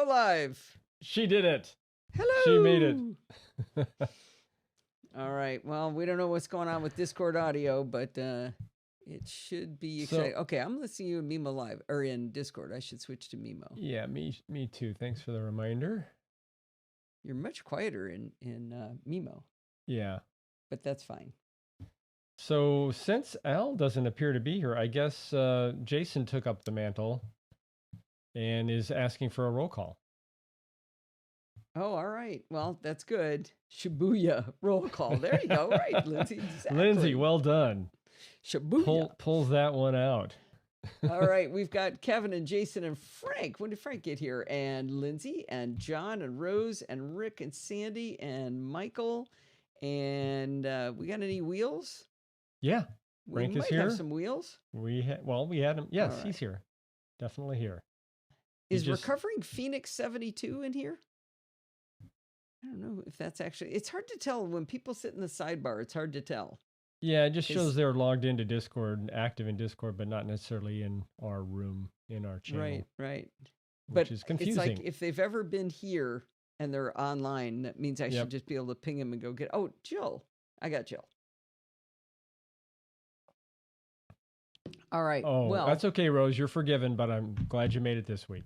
Go live. She did it. Hello. She made it. All right. Well, we don't know what's going on with Discord audio, but it should be exciting. Okay, I'm listening to you in Mimo Live, or in Discord. I should switch to Mimo. Yeah, me too. Thanks for the reminder. You're much quieter in Mimo. Yeah. But that's fine. So since Al doesn't appear to be here, I guess Jason took up the mantle and is asking for a roll call. Oh, all right. Well, that's good. Shibuya roll call. There you go. Right, Lindsay. Exactly. Lindsay, well done. Shibuya. Pulls that one out. All right. We've got Kevin and Jason and Frank. When did Frank get here? And Lindsay and John and Rose and Rick and Sandy and Michael. And we got any wheels? Yeah. Frank is here. We might have some wheels. We had him. Yes, right. He's here. Definitely here. Is Recovering Phoenix 72 in here? I don't know if that's actually... It's hard to tell. When people sit in the sidebar, it's hard to tell. Yeah, it just shows they're logged into Discord, active in Discord, but not necessarily in our room, in our channel. Right. Which is confusing. It's like if they've ever been here and they're online, that means I should just be able to ping them and go get... Oh, Jill. I got Jill. All right. Oh, well, that's okay, Rose. You're forgiven, but I'm glad you made it this week.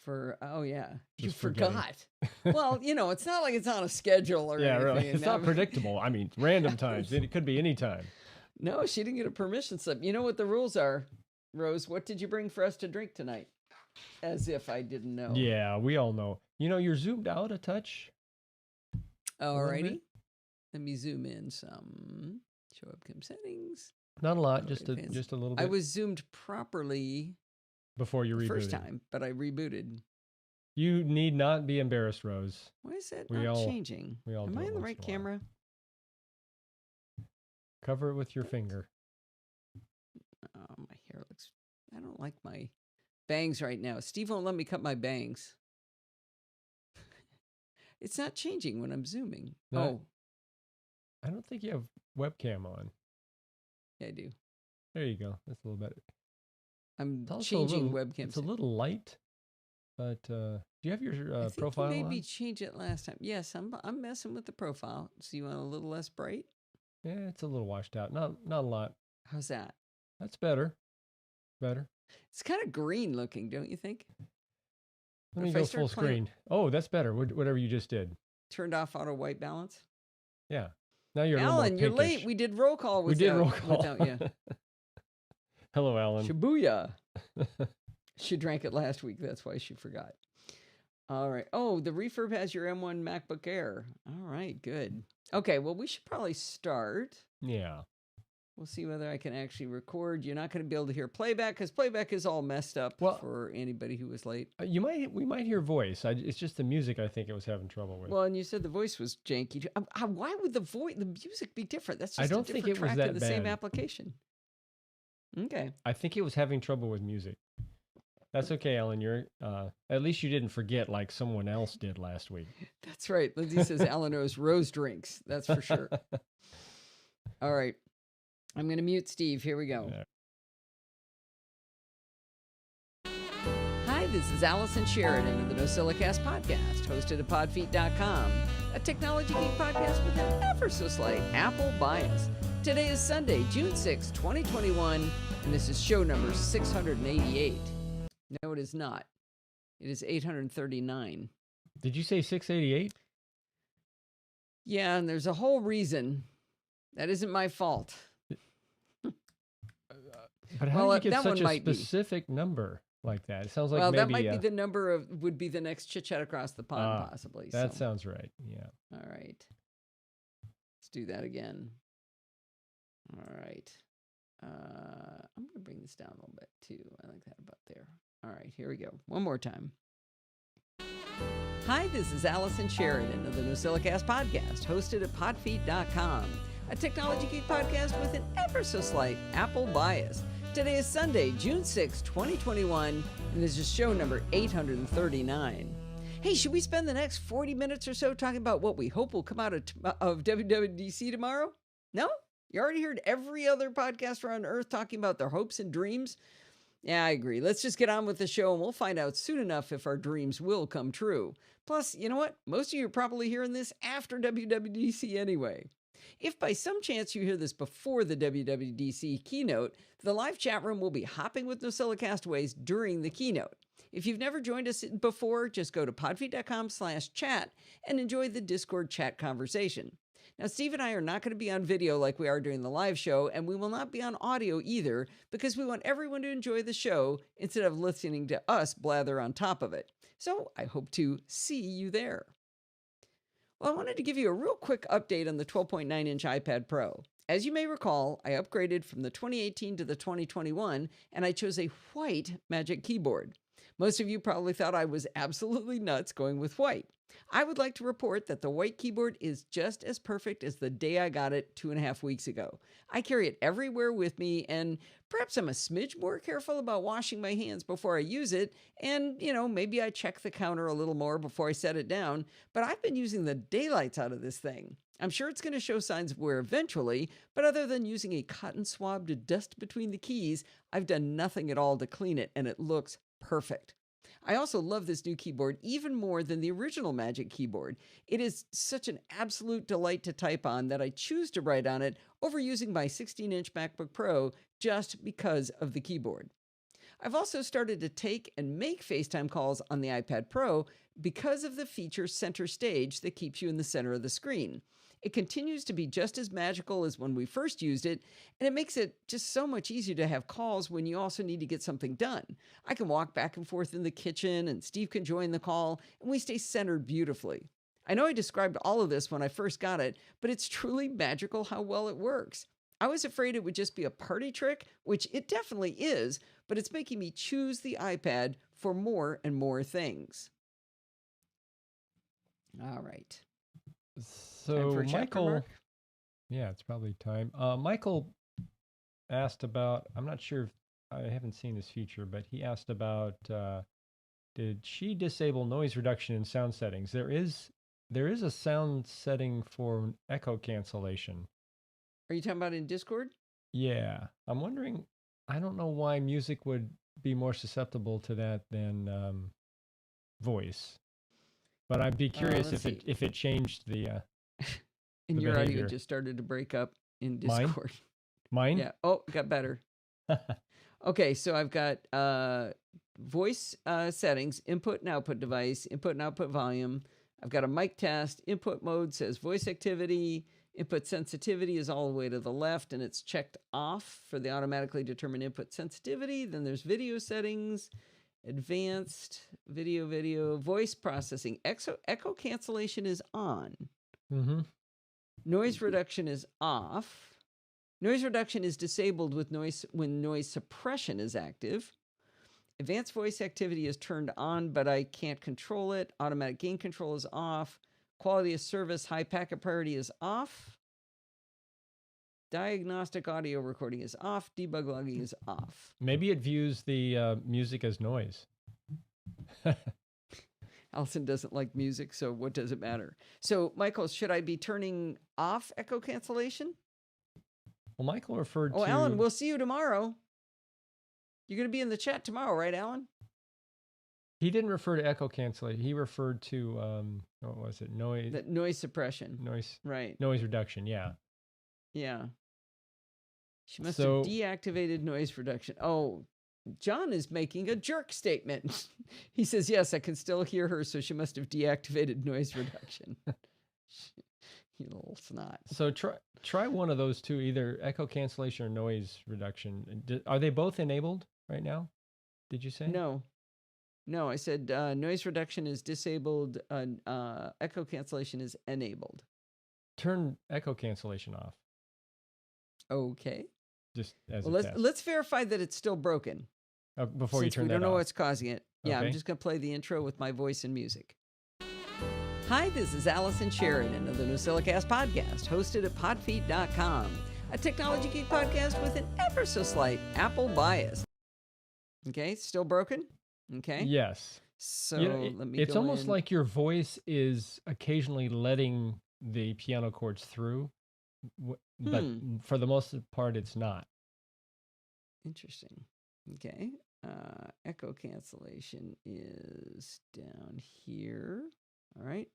You forgot. Well, it's not like it's on a schedule or anything. Really. It's not predictable. I mean, random times. It could be any time. No, she didn't get a permission slip. You know what the rules are, Rose? What did you bring for us to drink tonight? As if I didn't know. Yeah, we all know. You're zoomed out a touch. Alrighty. Let me zoom in some. Show webcam settings. Not a lot, just a little bit. I was zoomed properly before you rebooted. First time, but I rebooted. You need not be embarrassed, Rose. Why is that not changing? Am I in the right camera? Cover it with your finger. Oh, my hair looks... I don't like my bangs right now. Steve won't let me cut my bangs. It's not changing when I'm zooming. No, I don't think you have webcam on. Yeah, I do. There you go. That's a little better. I'm changing webcam. It's a little light, but do you have your profile on? Maybe change it last time. Yes, I'm messing with the profile. So you want a little less bright? Yeah, it's a little washed out. Not a lot. How's that? That's better. Better. It's kind of green looking, don't you think? Let me go full screen. Oh, that's better. Whatever you just did. Turned off auto white balance. Yeah. Now you're Alan, you're late. We did roll call without you. Hello, Alan. Shibuya. She drank it last week. That's why she forgot. All right. Oh, the refurb has your M1 MacBook Air. All right, good. Okay, well, we should probably start. Yeah. We'll see whether I can actually record. You're not going to be able to hear playback because playback is all messed up for anybody who was late. We might hear voice. It's just the music I think it was having trouble with. Well, and you said the voice was janky. Why would the music be different? That's just I don't think it was that bad. The same application. Okay. I think it was having trouble with music. That's okay, Alan. You're at least you didn't forget like someone else did last week. That's right. Lindsay says Alan knows Rose drinks. That's for sure. All right. I'm going to mute Steve. Here we go. Yeah. Hi, this is Allison Sheridan of the NosillaCast podcast, hosted at podfeet.com, a technology geek podcast with an ever so slight Apple bias. Today is Sunday, June 6, 2021, and this is show number 688. No, it is not. It is 839. Did you say 688? Yeah, and there's a whole reason. That isn't my fault. But how did you get such a specific number like that? It sounds like maybe... that might be the number would be the next Chit Chat Across the Pond, possibly. That sounds right, yeah. All right. Let's do that again. All right. I'm going to bring this down a little bit, too. I like that about there. All right, here we go. One more time. Hi, this is Allison Sheridan of the NosillaCast podcast, hosted at podfeet.com, a technology geek podcast with an ever so slight Apple bias. Today is Sunday, June 6, 2021, and this is show number 839. Hey, should we spend the next 40 minutes or so talking about what we hope will come out of WWDC tomorrow? No? You already heard every other podcaster on Earth talking about their hopes and dreams? Yeah, I agree. Let's just get on with the show and we'll find out soon enough if our dreams will come true. Plus, you know what? Most of you are probably hearing this after WWDC anyway. If by some chance you hear this before the WWDC keynote, the live chat room will be hopping with NosillaCast ways during the keynote. If you've never joined us before, just go to podfeet.com/chat and enjoy the Discord chat conversation. Now, Steve and I are not going to be on video like we are during the live show, and we will not be on audio either because we want everyone to enjoy the show instead of listening to us blather on top of it. So I hope to see you there. Well, I wanted to give you a real quick update on the 12.9-inch iPad Pro. As you may recall, I upgraded from the 2018 to the 2021, and I chose a white Magic Keyboard. Most of you probably thought I was absolutely nuts going with white. I would like to report that the white keyboard is just as perfect as the day I got it 2.5 weeks ago. I carry it everywhere with me, and perhaps I'm a smidge more careful about washing my hands before I use it, and, maybe I check the counter a little more before I set it down, but I've been using the daylights out of this thing. I'm sure it's going to show signs of wear eventually, but other than using a cotton swab to dust between the keys, I've done nothing at all to clean it, and it looks perfect. I also love this new keyboard even more than the original Magic Keyboard. It is such an absolute delight to type on that I choose to write on it over using my 16-inch MacBook Pro just because of the keyboard. I've also started to take and make FaceTime calls on the iPad Pro because of the feature Center Stage that keeps you in the center of the screen. It continues to be just as magical as when we first used it, and it makes it just so much easier to have calls when you also need to get something done. I can walk back and forth in the kitchen, and Steve can join the call, and we stay centered beautifully. I know I described all of this when I first got it, but it's truly magical how well it works. I was afraid it would just be a party trick, which it definitely is, but it's making me choose the iPad for more and more things. All right. So Michael, yeah, it's probably time. Michael asked about, I'm not sure if I haven't seen this feature, but he asked about, did she disable noise reduction in sound settings? There is a sound setting for echo cancellation. Are you talking about in Discord? Yeah, I'm wondering, I don't know why music would be more susceptible to that than voice. But I'd be curious if it changed the and the your behavior. audio just started to break up in Discord. Mine? Yeah. Oh, it got better. Okay, so I've got voice settings, input and output device, input and output volume. I've got a mic test. Input mode says voice activity. Input sensitivity is all the way to the left, and it's checked off for the automatically determined input sensitivity. Then there's video settings. Advanced video, voice processing. Echo cancellation is on. Mm-hmm. Noise reduction is off. Noise reduction is disabled when noise suppression is active. Advanced voice activity is turned on, but I can't control it. Automatic gain control is off. Quality of service, high packet priority is off. Diagnostic audio recording is off. Debug logging is off. Maybe it views the music as noise. Allison doesn't like music, so what does it matter? So, Michael, should I be turning off echo cancellation? Well, Michael referred to... Oh, Alan, we'll see you tomorrow. You're going to be in the chat tomorrow, right, Alan? He didn't refer to echo cancellation. He referred to, what was it? Noise suppression. Right. Noise reduction, yeah. Yeah. She must have deactivated noise reduction. Oh, John is making a jerk statement. He says, yes, I can still hear her, so she must have deactivated noise reduction. You little snot. So try one of those two, either echo cancellation or noise reduction. Are they both enabled right now? Did you say? No, I said noise reduction is disabled. Echo cancellation is enabled. Turn echo cancellation off. Okay. Just as let's verify that it's still broken. Before you turn that off. We don't know what's causing it. Yeah, okay. I'm just going to play the intro with my voice and music. Hi, this is Allison Sheridan of the NosillaCast podcast, hosted at podfeet.com, a technology geek podcast with an ever so slight Apple bias. Okay, still broken? Okay. Yes. So let me It's almost like your voice is occasionally letting the piano chords through, but for the most part, it's not. Interesting. Okay. Echo cancellation is down here. All right.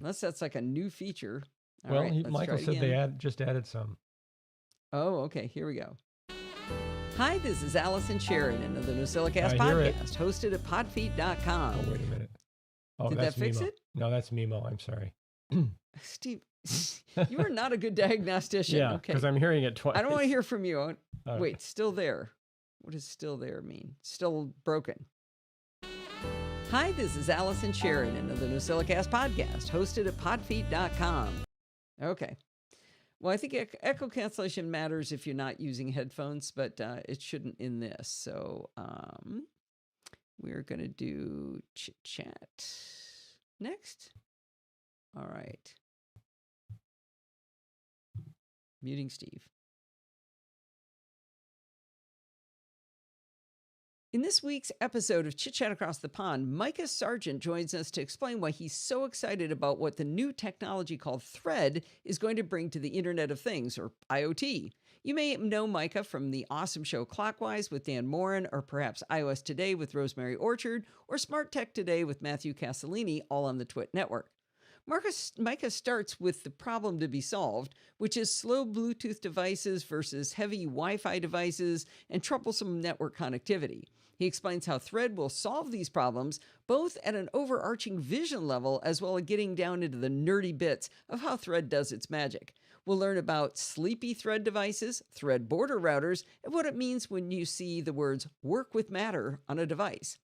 Unless that's like a new feature. All well, right, Michael said they just added some. Oh, okay. Here we go. Hi, this is Allison Sheridan of the NosillaCast podcast, hosted at podfeet.com. Oh, wait a minute. Oh, Did that fix it? No, that's Mimo. I'm sorry. Steve, you are not a good diagnostician. Yeah, because I'm hearing it twice. I don't want to hear from you. Wait, still there. What does still there mean? Still broken. Hi, this is Allison Sheridan of the NosillaCast podcast, hosted at podfeet.com. Okay. Well, I think echo cancellation matters if you're not using headphones, but it shouldn't in this. So we're going to do chit chat next. All right. Muting Steve. In this week's episode of Chit Chat Across the Pond, Micah Sargent joins us to explain why he's so excited about what the new technology called Thread is going to bring to the Internet of Things, or IoT. You may know Micah from the awesome show Clockwise with Dan Morin, or perhaps iOS Today with Rosemary Orchard, or Smart Tech Today with Matthew Castellini, all on the Twit network. Micah starts with the problem to be solved, which is slow Bluetooth devices versus heavy Wi-Fi devices and troublesome network connectivity. He explains how Thread will solve these problems, both at an overarching vision level as well as getting down into the nerdy bits of how Thread does its magic. We'll learn about sleepy Thread devices, Thread border routers, and what it means when you see the words work with Matter on a device.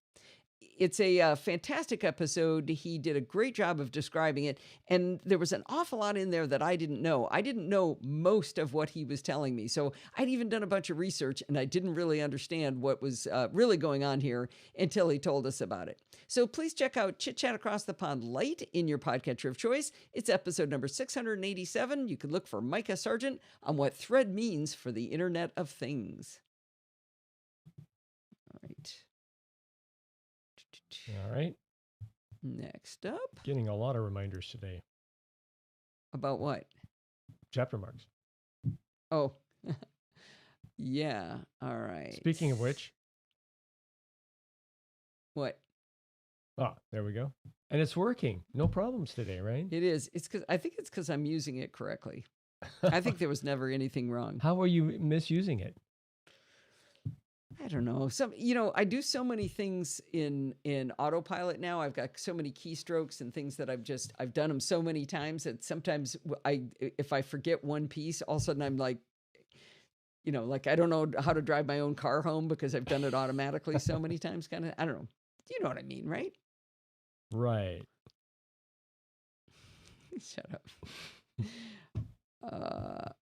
It's a fantastic episode. He did a great job of describing it, and there was an awful lot in there that I didn't know. I didn't know most of what he was telling me, so I'd even done a bunch of research, and I didn't really understand what was really going on here until he told us about it. So please check out Chit Chat Across the Pond Light in your podcatcher of choice. It's episode number 687. You can look for Micah Sargent on what Thread means for the Internet of Things. All right. All right. Next up. Getting a lot of reminders today. About what? Chapter marks. Oh. Yeah. All right. Speaking of which. What? Ah, there we go. And it's working. No problems today, right? It is. I think it's because I'm using it correctly. I think there was never anything wrong. How are you misusing it? I don't know. I do so many things in autopilot now. I've got so many keystrokes and things that I've done them so many times that sometimes if I forget one piece, all of a sudden I'm like, I don't know how to drive my own car home because I've done it automatically so many times. Kind of, I don't know. You know what I mean, right? Right. Shut up.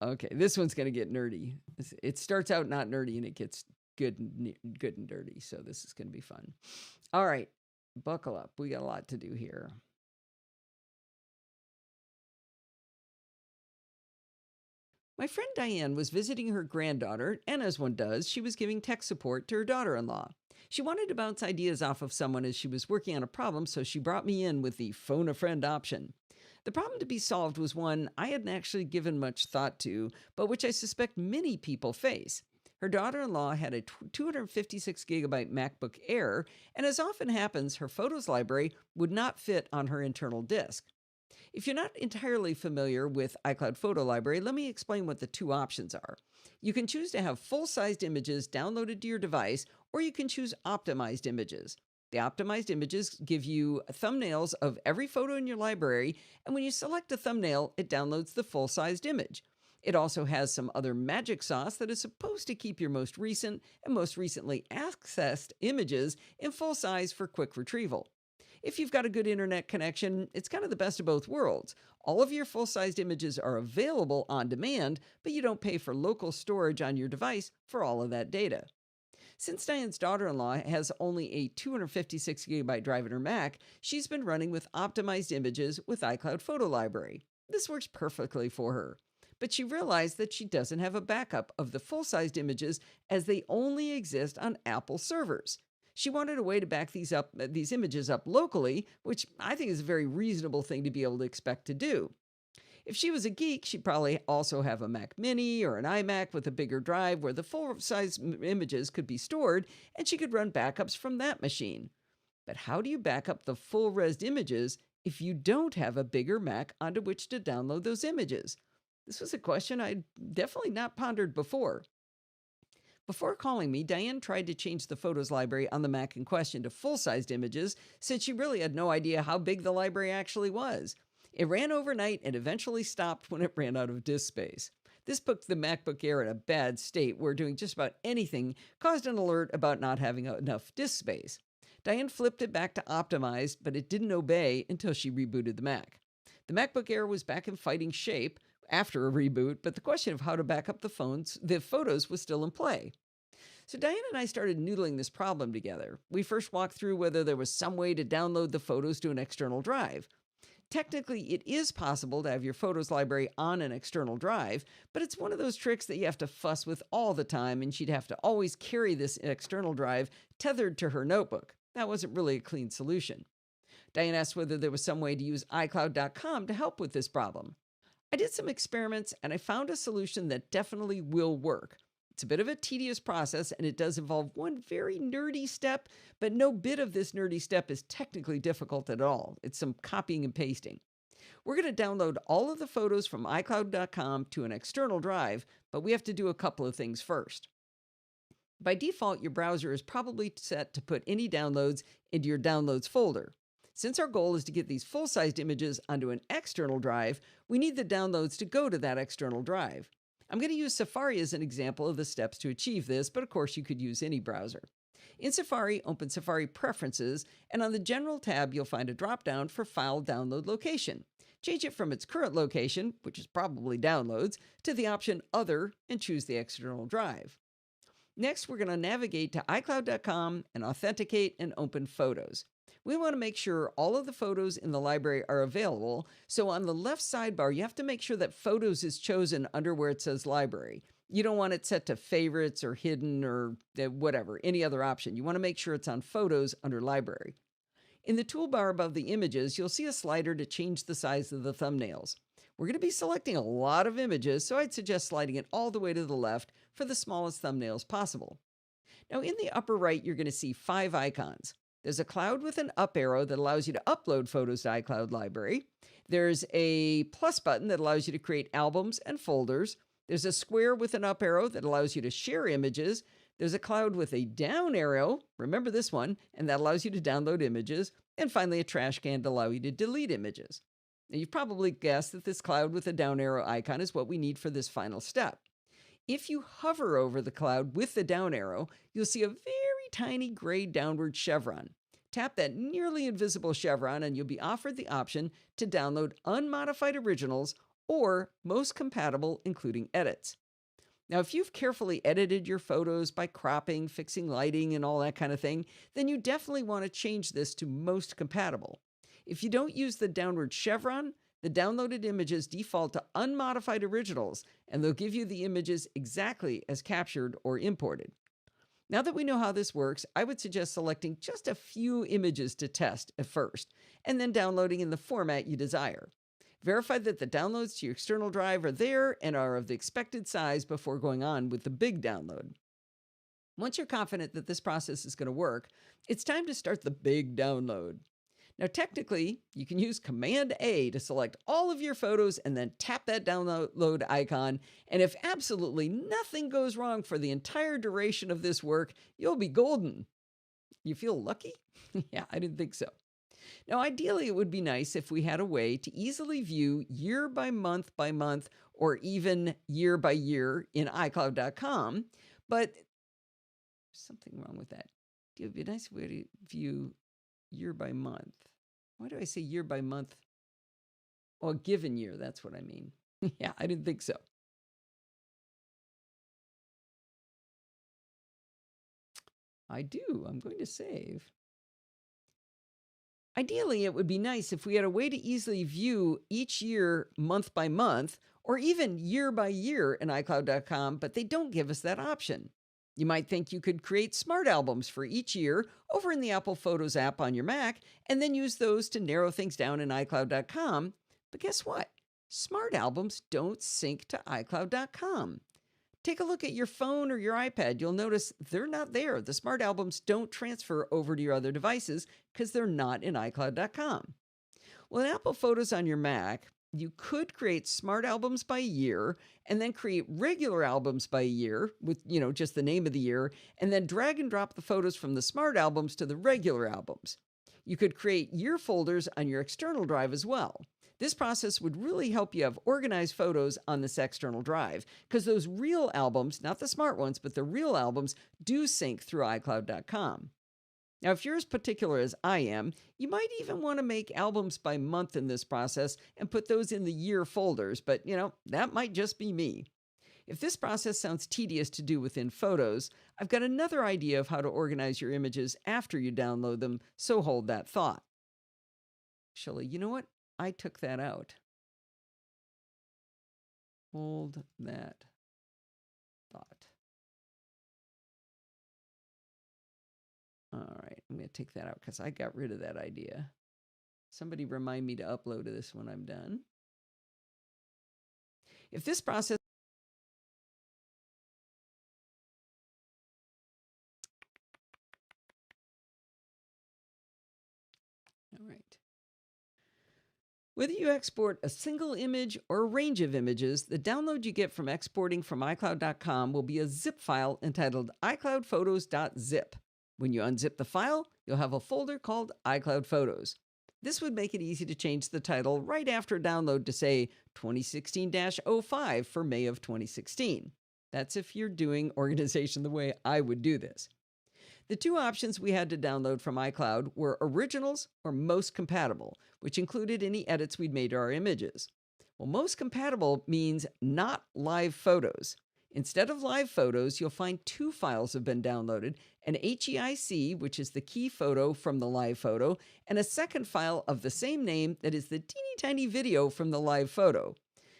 Okay, this one's going to get nerdy. It starts out not nerdy and it gets good and dirty. So this is going to be fun. All right, buckle up. We got a lot to do here. My friend Diane was visiting her granddaughter, and as one does, she was giving tech support to her daughter-in-law. She wanted to bounce ideas off of someone as she was working on a problem, so she brought me in with the phone a friend option. The problem to be solved was one I hadn't actually given much thought to, but which I suspect many people face. Her daughter-in-law had a 256 gigabyte MacBook Air, and as often happens, her photos library would not fit on her internal disk. If you're not entirely familiar with iCloud Photo Library, let me explain what the two options are. You can choose to have full-sized images downloaded to your device, or you can choose optimized images. The optimized images give you thumbnails of every photo in your library, and when you select a thumbnail, it downloads the full-sized image. It also has some other magic sauce that is supposed to keep your most recent and most recently accessed images in full size for quick retrieval. If you've got a good internet connection, it's kind of the best of both worlds. All of your full-sized images are available on demand, but you don't pay for local storage on your device for all of that data. Since Diane's daughter-in-law has only a 256 gigabyte drive in her Mac, she's been running with optimized images with iCloud Photo Library. This works perfectly for her. But she realized that she doesn't have a backup of the full-sized images as they only exist on Apple servers. She wanted a way to back these images up locally, which I think is a very reasonable thing to be able to expect to do. If she was a geek, she'd probably also have a Mac Mini or an iMac with a bigger drive where the full-size images could be stored, and she could run backups from that machine. But how do you back up the full-res images if you don't have a bigger Mac onto which to download those images? This was a question I'd definitely not pondered before. Before calling me, Diane tried to change the photos library on the Mac in question to full-sized images, since she really had no idea how big the library actually was. It ran overnight and eventually stopped when it ran out of disk space. This put the MacBook Air in a bad state where doing just about anything caused an alert about not having enough disk space. Diane flipped it back to optimized, but it didn't obey until she rebooted the Mac. The MacBook Air was back in fighting shape after a reboot, but the question of how to back up the photos was still in play. So Diane and I started noodling this problem together. We first walked through whether there was some way to download the photos to an external drive. Technically, it is possible to have your photos library on an external drive, but it's one of those tricks that you have to fuss with all the time, and she'd have to always carry this external drive tethered to her notebook. That wasn't really a clean solution. Diane asked whether there was some way to use iCloud.com to help with this problem. I did some experiments, and I found a solution that definitely will work. It's a bit of a tedious process, and it does involve one very nerdy step, but no bit of this nerdy step is technically difficult at all. It's some copying and pasting. We're going to download all of the photos from iCloud.com to an external drive, but we have to do a couple of things first. By default, your browser is probably set to put any downloads into your downloads folder. Since our goal is to get these full-sized images onto an external drive, we need the downloads to go to that external drive. I'm going to use Safari as an example of the steps to achieve this, but of course you could use any browser. In Safari, open Safari Preferences, and on the General tab, you'll find a drop-down for File Download Location. Change it from its current location, which is probably Downloads, to the option Other, and choose the external drive. Next, we're going to navigate to iCloud.com and authenticate and open Photos. We want to make sure all of the photos in the library are available, so on the left sidebar, you have to make sure that Photos is chosen under where it says Library. You don't want it set to Favorites or Hidden or whatever, any other option. You want to make sure it's on Photos under Library. In the toolbar above the images, you'll see a slider to change the size of the thumbnails. We're going to be selecting a lot of images, so I'd suggest sliding it all the way to the left for the smallest thumbnails possible. Now, in the upper right, you're going to see 5 icons. There's a cloud with an up arrow that allows you to upload photos to iCloud Library. There's a plus button that allows you to create albums and folders. There's a square with an up arrow that allows you to share images. There's a cloud with a down arrow, remember this one, and that allows you to download images. And finally, a trash can to allow you to delete images. Now, you've probably guessed that this cloud with a down arrow icon is what we need for this final step. If you hover over the cloud with the down arrow, you'll see a very tiny gray downward chevron. Tap that nearly invisible chevron and you'll be offered the option to download unmodified originals or most compatible, including edits. Now, if you've carefully edited your photos by cropping, fixing lighting, and all that kind of thing, then you definitely want to change this to most compatible. If you don't use the downward chevron, the downloaded images default to unmodified originals, and they'll give you the images exactly as captured or imported. Now that we know how this works, I would suggest selecting just a few images to test at first, and then downloading in the format you desire. Verify that the downloads to your external drive are there and are of the expected size before going on with the big download. Once you're confident that this process is going to work, it's time to start the big download. Now, technically, you can use Command A to select all of your photos and then tap that download icon. And if absolutely nothing goes wrong for the entire duration of this work, you'll be golden. You feel lucky? Yeah, I didn't think so. Now, ideally, it would be nice if we had a way to easily view year by month, or even year by year in iCloud.com, but there's something wrong with that. It would be a nice way to view year by month. Why do I say year by month? Oh, a given year, that's what I mean. Yeah, I didn't think so. I do. I'm going to save. Ideally, it would be nice if we had a way to easily view each year month by month, or even year by year in iCloud.com, but they don't give us that option. You might think you could create smart albums for each year over in the Apple Photos app on your Mac, and then use those to narrow things down in iCloud.com. But guess what? Smart albums don't sync to iCloud.com. Take a look at your phone or your iPad. You'll notice they're not there. The smart albums don't transfer over to your other devices because they're not in iCloud.com. Well, in Apple Photos on your Mac, you could create smart albums by year and then create regular albums by year with, just the name of the year, and then drag and drop the photos from the smart albums to the regular albums. You could create year folders on your external drive as well. This process would really help you have organized photos on this external drive because those real albums, not the smart ones, but the real albums do sync through iCloud.com. Now, if you're as particular as I am, you might even want to make albums by month in this process and put those in the year folders, but that might just be me. If this process sounds tedious to do within Photos, I've got another idea of how to organize your images after you download them, so hold that thought. Actually, you know what? I took that out. Hold that thought. All right, I'm going to take that out because I got rid of that idea. Somebody remind me to upload this when I'm done. If this process... All right. Whether you export a single image or a range of images, the download you get from exporting from iCloud.com will be a zip file entitled iCloudPhotos.zip. When you unzip the file, you'll have a folder called iCloud Photos. This would make it easy to change the title right after download to say 2016-05 for May of 2016. That's if you're doing organization the way I would do this. The two options we had to download from iCloud were Originals or Most Compatible, which included any edits we'd made to our images. Well, Most Compatible means not live photos. Instead of live photos, you'll find two files have been downloaded, an HEIC, which is the key photo from the live photo, and a second file of the same name that is the teeny tiny video from the live photo.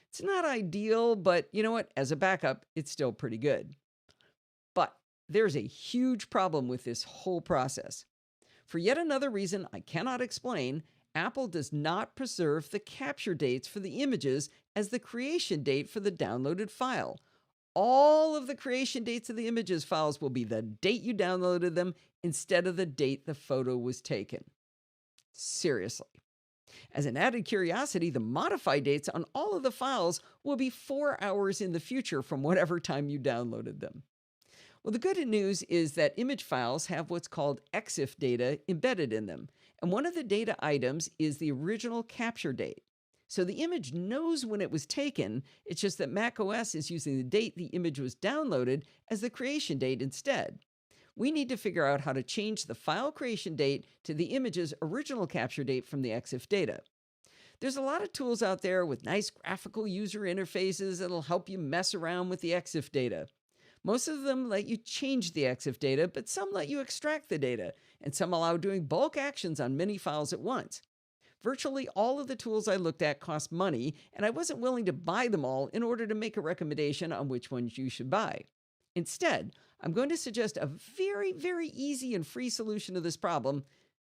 It's not ideal, but you know what? As a backup, it's still pretty good. But there's a huge problem with this whole process. For yet another reason I cannot explain, Apple does not preserve the capture dates for the images as the creation date for the downloaded file. All of the creation dates of the images files will be the date you downloaded them instead of the date the photo was taken. Seriously. As an added curiosity, the modified dates on all of the files will be 4 hours in the future from whatever time you downloaded them. Well, the good news is that image files have what's called EXIF data embedded in them, and one of the data items is the original capture date. So the image knows when it was taken, it's just that macOS is using the date the image was downloaded as the creation date instead. We need to figure out how to change the file creation date to the image's original capture date from the EXIF data. There's a lot of tools out there with nice graphical user interfaces that'll help you mess around with the EXIF data. Most of them let you change the EXIF data, but some let you extract the data, and some allow doing bulk actions on many files at once. Virtually all of the tools I looked at cost money, and I wasn't willing to buy them all in order to make a recommendation on which ones you should buy. Instead, I'm going to suggest a very, very easy and free solution to this problem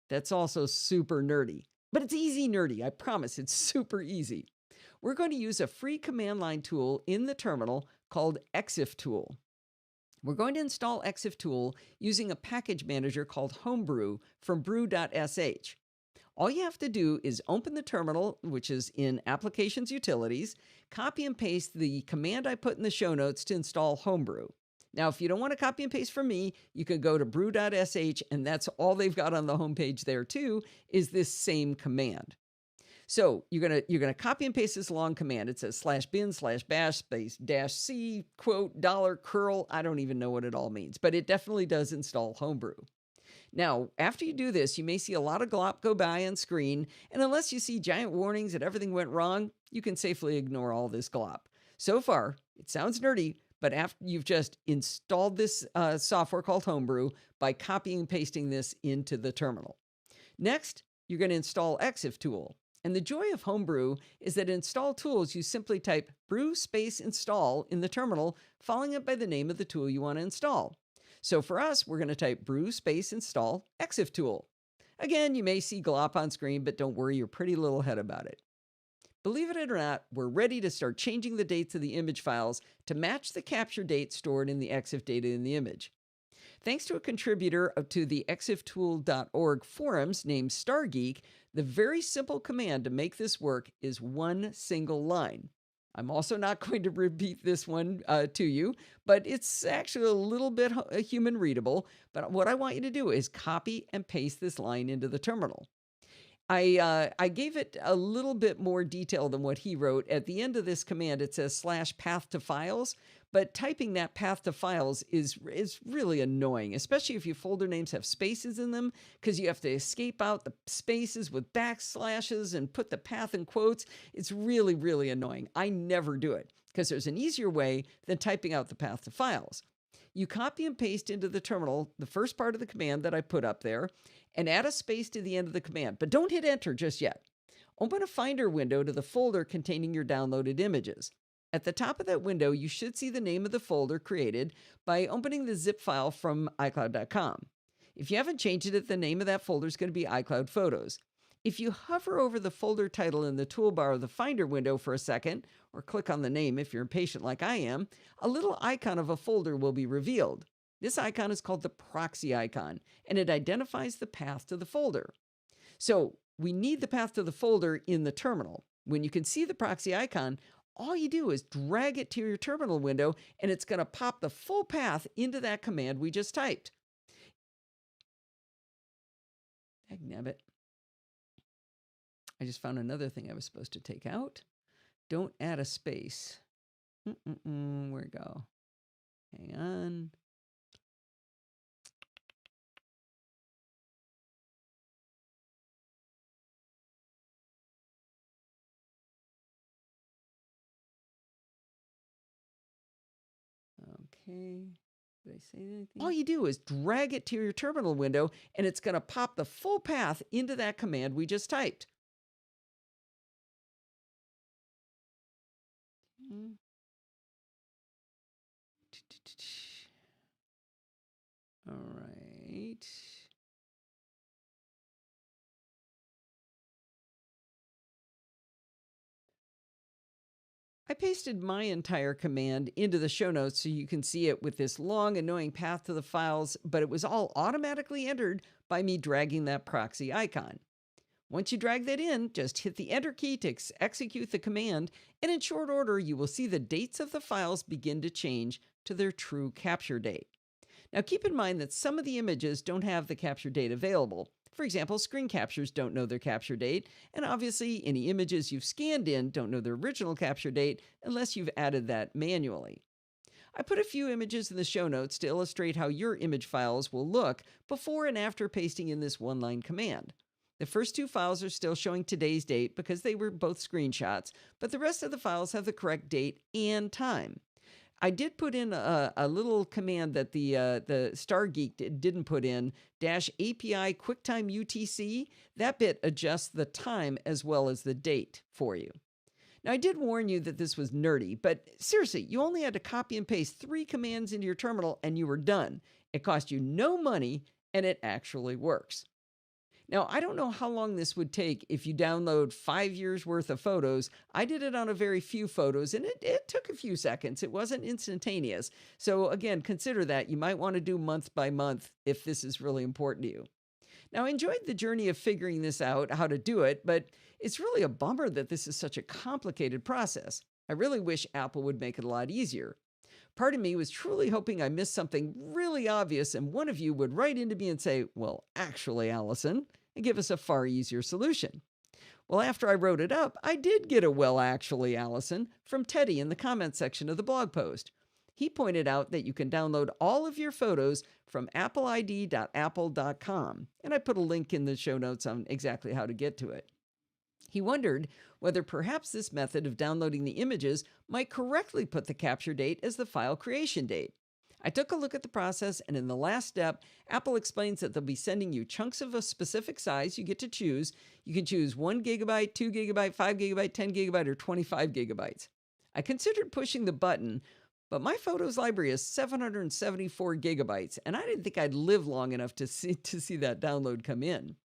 that's also super nerdy. But it's easy nerdy, I promise, it's super easy. We're going to use a free command line tool in the terminal called EXIF tool. We're going to install EXIF tool using a package manager called Homebrew from brew.sh. All you have to do is open the terminal, which is in Applications Utilities, copy and paste the command I put in the show notes to install Homebrew. Now, if you don't want to copy and paste from me, you could go to brew.sh, and that's all they've got on the homepage there too, is this same command. So you're gonna copy and paste this long command. It says /bin/bash -c $curl. I don't even know what it all means, but it definitely does install Homebrew. Now, after you do this, you may see a lot of glop go by on screen, and unless you see giant warnings that everything went wrong, you can safely ignore all this glop. So far, it sounds nerdy, but after you've just installed this software called Homebrew by copying and pasting this into the terminal. Next, you're going to install EXIF tool. And the joy of Homebrew is that in install tools, you simply type brew space install in the terminal, following it by the name of the tool you want to install. So for us, we're going to type brew space install EXIF tool. Again, you may see glop on screen, but don't worry your pretty little head about it. Believe it or not, we're ready to start changing the dates of the image files to match the capture date stored in the EXIF data in the image. Thanks to a contributor to the exiftool.org forums named Stargeek, the very simple command to make this work is one single line. I'm also not going to repeat this one to you, but it's actually a little bit human readable. But what I want you to do is copy and paste this line into the terminal. I gave it a little bit more detail than what he wrote. At the end of this command, it says /path to files, but typing that path to files is really annoying, especially if your folder names have spaces in them, because you have to escape out the spaces with backslashes and put the path in quotes. It's really, really annoying. I never do it because there's an easier way than typing out the path to files. You copy and paste into the terminal the first part of the command that I put up there and add a space to the end of the command, but don't hit enter just yet. Open a Finder window to the folder containing your downloaded images. At the top of that window, you should see the name of the folder created by opening the zip file from iCloud.com. If you haven't changed it, the name of that folder is going to be iCloud Photos. If you hover over the folder title in the toolbar of the Finder window for a second, or click on the name if you're impatient like I am, a little icon of a folder will be revealed. This icon is called the proxy icon, and it identifies the path to the folder. So we need the path to the folder in the terminal. When you can see the proxy icon, all you do is drag it to your terminal window, and it's going to pop the full path into that command we just typed. Dagnabbit. I just found another thing I was supposed to take out. Don't add a space. Where'd it go? Hang on. Okay. Did I say anything? All you do is drag it to your terminal window, and it's going to pop the full path into that command we just typed. All right. I pasted my entire command into the show notes so you can see it with this long, annoying path to the files, but it was all automatically entered by me dragging that proxy icon. Once you drag that in, just hit the Enter key to execute the command, and in short order, you will see the dates of the files begin to change to their true capture date. Now keep in mind that some of the images don't have the capture date available. For example, screen captures don't know their capture date, and obviously any images you've scanned in don't know their original capture date unless you've added that manually. I put a few images in the show notes to illustrate how your image files will look before and after pasting in this one-line command. The first two files are still showing today's date because they were both screenshots, but the rest of the files have the correct date and time. I did put in a little command that the Stargeek didn't put in, -API QuickTime UTC. That bit adjusts the time as well as the date for you. Now, I did warn you that this was nerdy, but seriously, you only had to copy and paste 3 commands into your terminal and you were done. It cost you no money, and it actually works. Now, I don't know how long this would take if you download 5 years worth of photos. I did it on a very few photos, and it took a few seconds. It wasn't instantaneous. So again, consider that. You might want to do month by month if this is really important to you. Now, I enjoyed the journey of figuring this out, how to do it, but it's really a bummer that this is such a complicated process. I really wish Apple would make it a lot easier. Part of me was truly hoping I missed something really obvious and one of you would write into me and say, well, actually, Allison, and give us a far easier solution. Well, after I wrote it up, I did get a well, actually, Allison from Teddy in the comments section of the blog post. He pointed out that you can download all of your photos from appleid.apple.com, and I put a link in the show notes on exactly how to get to it. He wondered whether perhaps this method of downloading the images might correctly put the capture date as the file creation date. I took a look at the process, and in the last step, Apple explains that they'll be sending you chunks of a specific size you get to choose. You can choose 1 gigabyte, 2 gigabyte, 5 gigabyte, 10 gigabyte, or 25 gigabytes. I considered pushing the button, but my photos library is 774 gigabytes, and I didn't think I'd live long enough to see that download come in.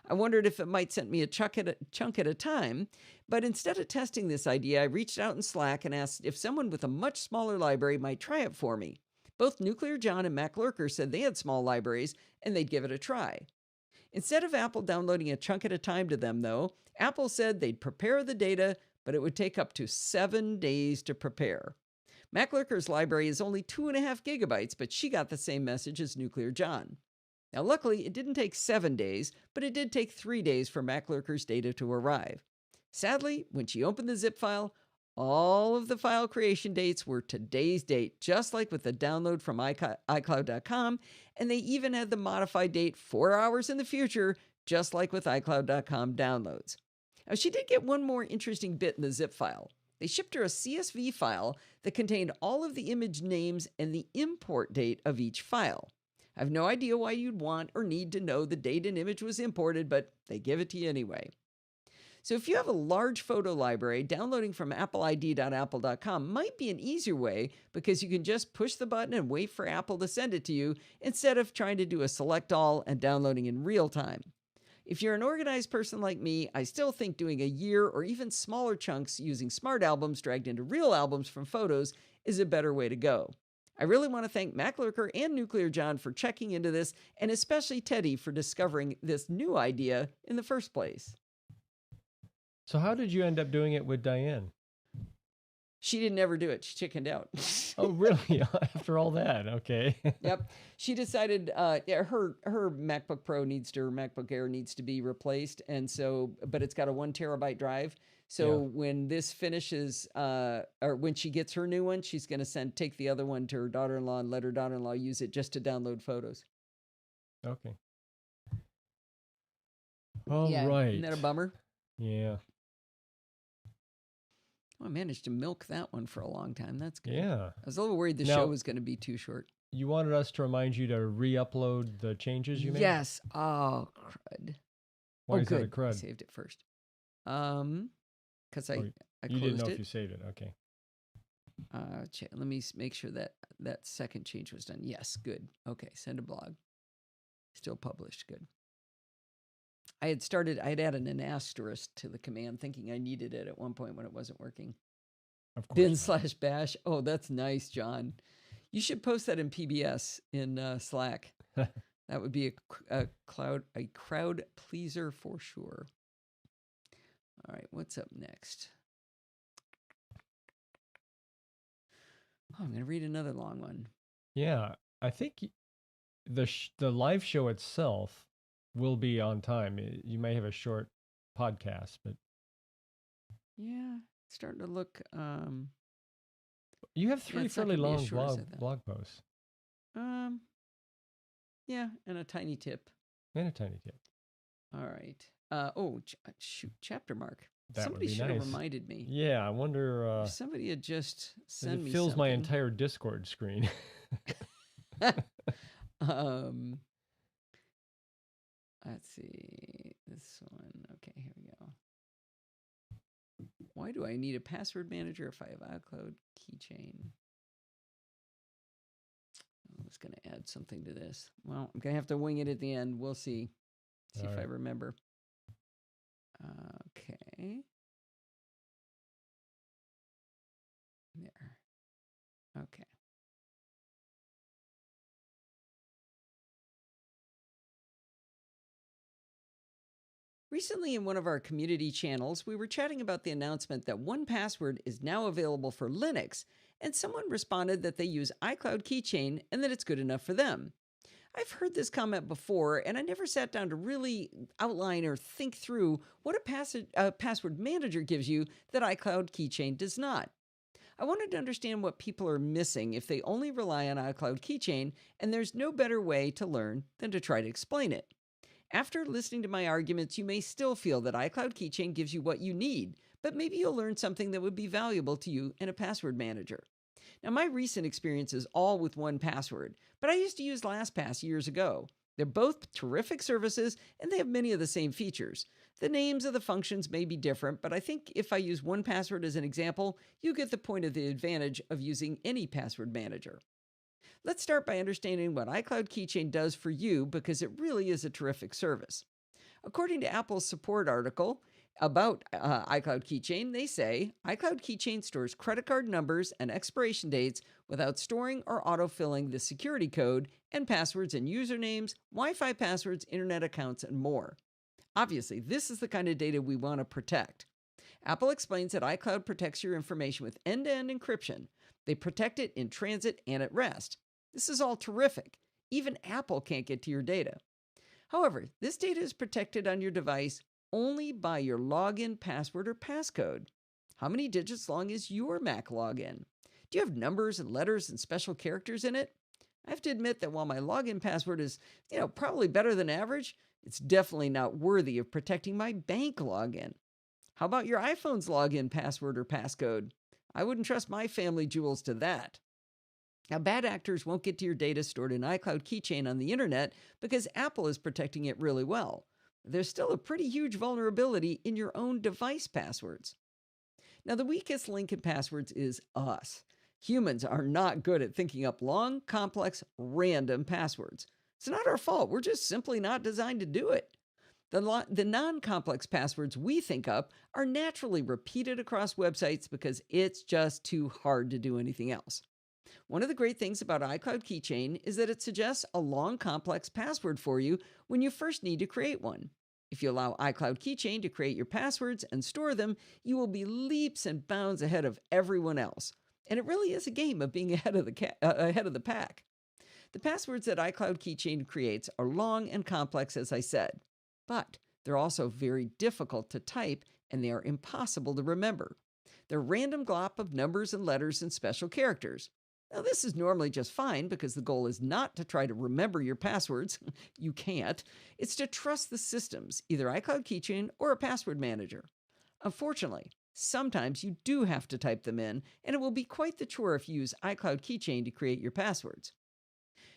I wondered if it might send me a chunk at a time, but instead of testing this idea, I reached out in Slack and asked if someone with a much smaller library might try it for me. Both Nuclear John and Mac Lurker said they had small libraries and they'd give it a try. Instead of Apple downloading a chunk at a time to them, though, Apple said they'd prepare the data, but it would take up to 7 days to prepare. Mac Lurker's library is only 2.5 gigabytes, but she got the same message as Nuclear John. Now, luckily, it didn't take 7 days, but it did take 3 days for Mac Lurker's data to arrive. Sadly, when she opened the zip file, all of the file creation dates were today's date, just like with the download from iCloud.com, and they even had the modified date 4 hours in the future, just like with iCloud.com downloads. Now, she did get one more interesting bit in the zip file. They shipped her a CSV file that contained all of the image names and the import date of each file. I have no idea why you'd want or need to know the date an image was imported, but they give it to you anyway. So if you have a large photo library, downloading from appleid.apple.com might be an easier way because you can just push the button and wait for Apple to send it to you instead of trying to do a select all and downloading in real time. If you're an organized person like me, I still think doing a year or even smaller chunks using smart albums dragged into real albums from photos is a better way to go. I really want to thank Mac Lurker and Nuclear John for checking into this, and especially Teddy for discovering this new idea in the first place. So how did you end up doing it with Diane? She didn't ever do it. She chickened out. Oh, really? After all that, okay. Yep. She decided her MacBook Pro MacBook Air needs to be replaced, and so, but it's got a 1 terabyte drive. So when this finishes, or when she gets her new one, she's going to take the other one to her daughter-in-law and let her daughter-in-law use it just to download photos. Okay. All right. Isn't that a bummer? Yeah. Well, I managed to milk that one for a long time. That's good. Yeah. I was a little worried the show was going to be too short. You wanted us to remind you to re-upload the changes you made? Yes. Oh, crud. Why is that a crud? I saved it first. Because I closed it. You didn't know if you saved it. Okay. Let me make sure that second change was done. Yes, good. Okay, send a blog. Still published. Good. I had added an asterisk to the command thinking I needed it at one point when it wasn't working. Of course. bin/bash. Oh, that's nice, John. You should post that in PBS in Slack. That would be a crowd pleaser for sure. All right, what's up next? Oh, I'm going to read another long one. Yeah, I think the live show itself will be on time. You may have a short podcast, but yeah, it's starting to look. You have 3 fairly long blog posts. Yeah, and a tiny tip. And a tiny tip. All right. Shoot, chapter mark. That Somebody would be should nice. have reminded me. Yeah, I wonder. If somebody had just sent me. It fills something. my entire Discord screen. Let's see this one. Okay, here we go. Why do I need a password manager if I have iCloud keychain? I was going to add something to this. Well, I'm going to have to wing it at the end. We'll see. See if I remember. Okay. There. Okay. Recently in one of our community channels, we were chatting about the announcement that 1Password is now available for Linux, and someone responded that they use iCloud Keychain and that it's good enough for them. I've heard this comment before, and I never sat down to really outline or think through what a password manager gives you that iCloud Keychain does not. I wanted to understand what people are missing if they only rely on iCloud Keychain, and there's no better way to learn than to try to explain it. After listening to my arguments, you may still feel that iCloud Keychain gives you what you need, but maybe you'll learn something that would be valuable to you in a password manager. Now, my recent experience is all with 1Password, but I used to use LastPass years ago. They're both terrific services, and they have many of the same features. The names of the functions may be different, but I think if I use 1Password as an example, you get the point of the advantage of using any password manager. Let's start by understanding what iCloud Keychain does for you because it really is a terrific service. According to Apple's support article about iCloud Keychain, they say iCloud Keychain stores credit card numbers and expiration dates without storing or autofilling the security code and passwords and usernames, Wi-Fi passwords, internet accounts, and more. Obviously, this is the kind of data we want to protect. Apple explains that iCloud protects your information with end-to-end encryption. They protect it in transit and at rest. This is all terrific. Even Apple can't get to your data. However, this data is protected on your device only by your login password or passcode. How many digits long is your Mac login? Do you have numbers and letters and special characters in it? I have to admit that while my login password is, probably better than average, it's definitely not worthy of protecting my bank login. How about your iPhone's login password or passcode? I wouldn't trust my family jewels to that. Now, bad actors won't get to your data stored in iCloud Keychain on the internet because Apple is protecting it really well. There's still a pretty huge vulnerability in your own device passwords. Now, the weakest link in passwords is us. Humans are not good at thinking up long, complex, random passwords. It's not our fault. We're just simply not designed to do it. The non-complex passwords we think up are naturally repeated across websites because it's just too hard to do anything else. One of the great things about iCloud Keychain is that it suggests a long, complex password for you when you first need to create one. If you allow iCloud Keychain to create your passwords and store them, you will be leaps and bounds ahead of everyone else. And it really is a game of being ahead of the pack. The passwords that iCloud Keychain creates are long and complex, as I said, but they're also very difficult to type and they are impossible to remember. They're a random glop of numbers and letters and special characters. Now, this is normally just fine because the goal is not to try to remember your passwords. You can't. It's to trust the systems, either iCloud Keychain or a password manager. Unfortunately, sometimes you do have to type them in, and it will be quite the chore if you use iCloud Keychain to create your passwords.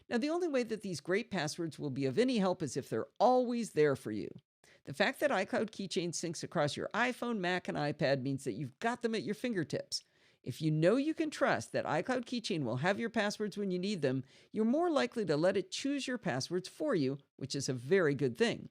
Now, the only way that these great passwords will be of any help is if they're always there for you. The fact that iCloud Keychain syncs across your iPhone, Mac, and iPad means that you've got them at your fingertips. If you know you can trust that iCloud Keychain will have your passwords when you need them, you're more likely to let it choose your passwords for you, which is a very good thing.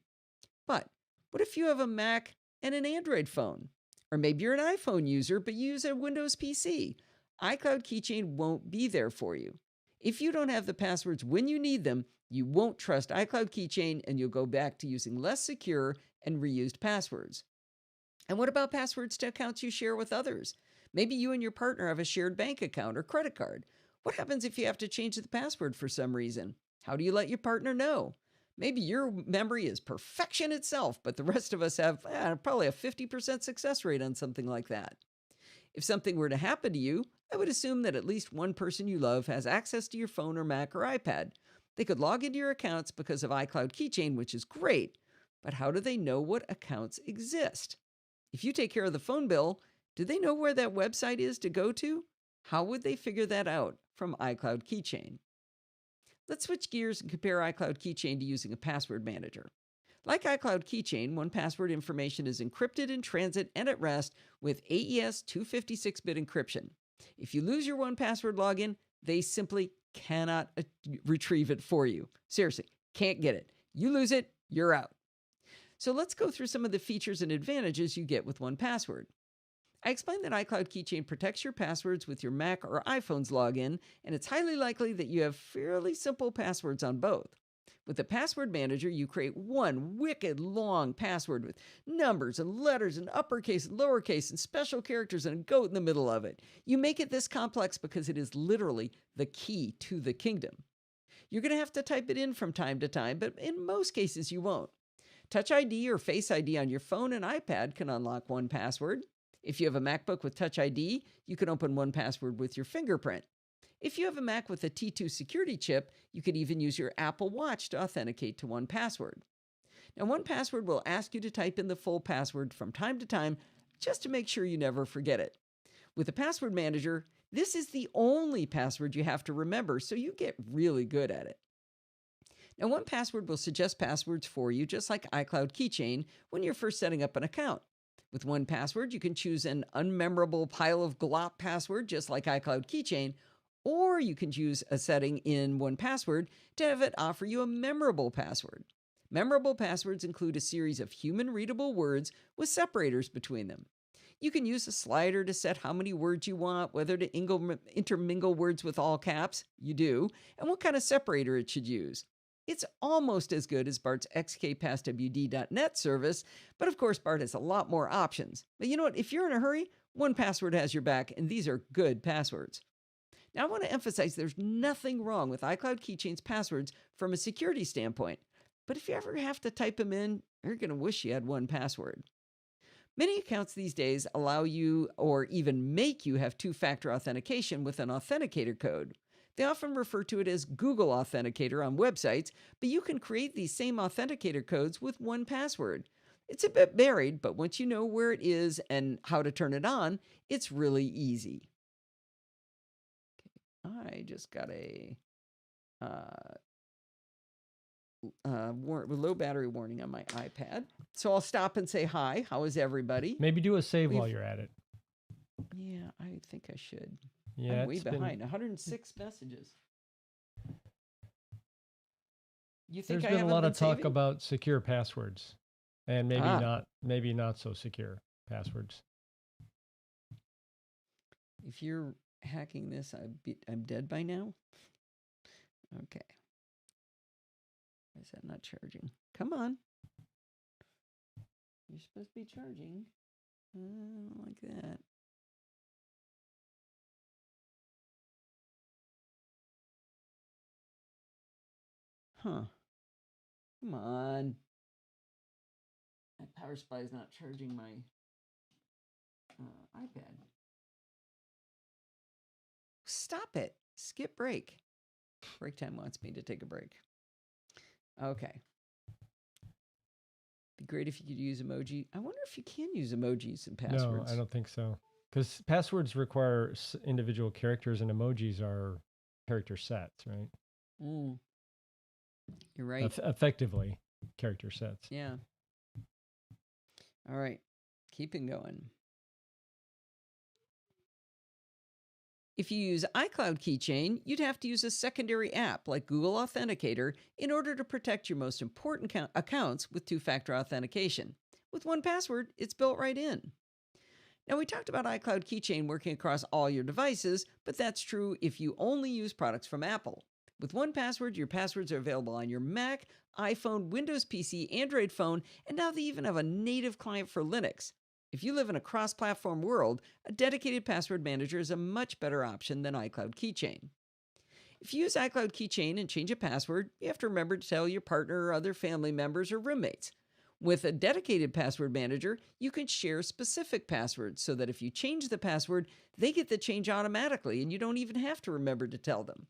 But what if you have a Mac and an Android phone? Or maybe you're an iPhone user, but you use a Windows PC. iCloud Keychain won't be there for you. If you don't have the passwords when you need them, you won't trust iCloud Keychain and you'll go back to using less secure and reused passwords. And what about passwords to accounts you share with others? Maybe you and your partner have a shared bank account or credit card. What happens if you have to change the password for some reason? How do you let your partner know? Maybe your memory is perfection itself, but the rest of us have probably a 50% success rate on something like that. If something were to happen to you, I would assume that at least one person you love has access to your phone or Mac or iPad. They could log into your accounts because of iCloud Keychain, which is great, but how do they know what accounts exist? If you take care of the phone bill, do they know where that website is to go to? How would they figure that out from iCloud Keychain? Let's switch gears and compare iCloud Keychain to using a password manager. Like iCloud Keychain, 1Password information is encrypted in transit and at rest with AES 256-bit encryption. If you lose your 1Password login, they simply cannot retrieve it for you. Seriously, can't get it. You lose it, you're out. So let's go through some of the features and advantages you get with 1Password. I explained that iCloud Keychain protects your passwords with your Mac or iPhone's login, and it's highly likely that you have fairly simple passwords on both. With the password manager, you create one wicked long password with numbers and letters and uppercase and lowercase and special characters and a goat in the middle of it. You make it this complex because it is literally the key to the kingdom. You're going to have to type it in from time to time, but in most cases you won't. Touch ID or Face ID on your phone and iPad can unlock 1Password. If you have a MacBook with Touch ID, you can open 1Password with your fingerprint. If you have a Mac with a T2 security chip, you could even use your Apple Watch to authenticate to 1Password. Now, 1Password will ask you to type in the full password from time to time just to make sure you never forget it. With the password manager, this is the only password you have to remember, so you get really good at it. Now, 1Password will suggest passwords for you just like iCloud Keychain when you're first setting up an account. With 1Password, you can choose an unmemorable pile of glop password just like iCloud Keychain, or you can choose a setting in 1Password to have it offer you a memorable password. Memorable passwords include a series of human-readable words with separators between them. You can use a slider to set how many words you want, whether to intermingle words with all caps, you do, and what kind of separator it should use. It's almost as good as Bart's xkpasswd.net service, but of course Bart has a lot more options. But you know what? If you're in a hurry, 1Password has your back, and these are good passwords. Now I want to emphasize there's nothing wrong with iCloud Keychain's passwords from a security standpoint, but if you ever have to type them in, you're going to wish you had 1Password. Many accounts these days allow you or even make you have two-factor authentication with an authenticator code. They often refer to it as Google Authenticator on websites, but you can create these same authenticator codes with 1Password. It's a bit buried, but once you know where it is and how to turn it on, it's really easy. Okay, I just got a low battery warning on my iPad. So I'll stop and say hi. How is everybody? Maybe do a save while you're at it. Yeah, I think I should. Yeah, I'm way behind. 106 messages. You think there's been a lot of talk about secure passwords, and maybe not so secure passwords. If you're hacking this, I'm dead by now. Okay. Why is that not charging? Come on. You're supposed to be charging. Like that. Huh. Come on. My power supply is not charging my iPad. Stop it. Skip break. Break time wants me to take a break. Okay. Be great if you could use emoji. I wonder if you can use emojis in passwords. No, I don't think so. Because passwords require individual characters and emojis are character sets, right? You're right. Effectively, character sets. Yeah. All right. Keeping going. If you use iCloud Keychain, you'd have to use a secondary app like Google Authenticator in order to protect your most important accounts with two-factor authentication. With 1Password, it's built right in. Now, we talked about iCloud Keychain working across all your devices, but that's true if you only use products from Apple. With 1Password, your passwords are available on your Mac, iPhone, Windows PC, Android phone, and now they even have a native client for Linux. If you live in a cross-platform world, a dedicated password manager is a much better option than iCloud Keychain. If you use iCloud Keychain and change a password, you have to remember to tell your partner or other family members or roommates. With a dedicated password manager, you can share specific passwords so that if you change the password, they get the change automatically and you don't even have to remember to tell them.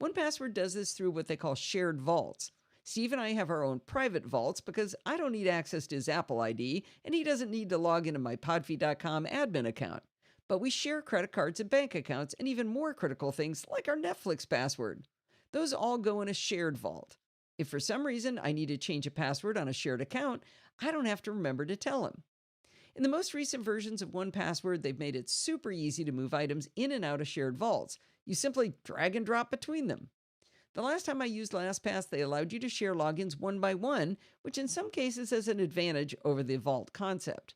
1Password does this through what they call shared vaults. Steve and I have our own private vaults because I don't need access to his Apple ID and he doesn't need to log into my podfeed.com admin account. But we share credit cards and bank accounts and even more critical things like our Netflix password. Those all go in a shared vault. If for some reason I need to change a password on a shared account, I don't have to remember to tell him. In the most recent versions of 1Password, they've made it super easy to move items in and out of shared vaults. You simply drag and drop between them. The last time I used LastPass, they allowed you to share logins one by one, which in some cases has an advantage over the vault concept.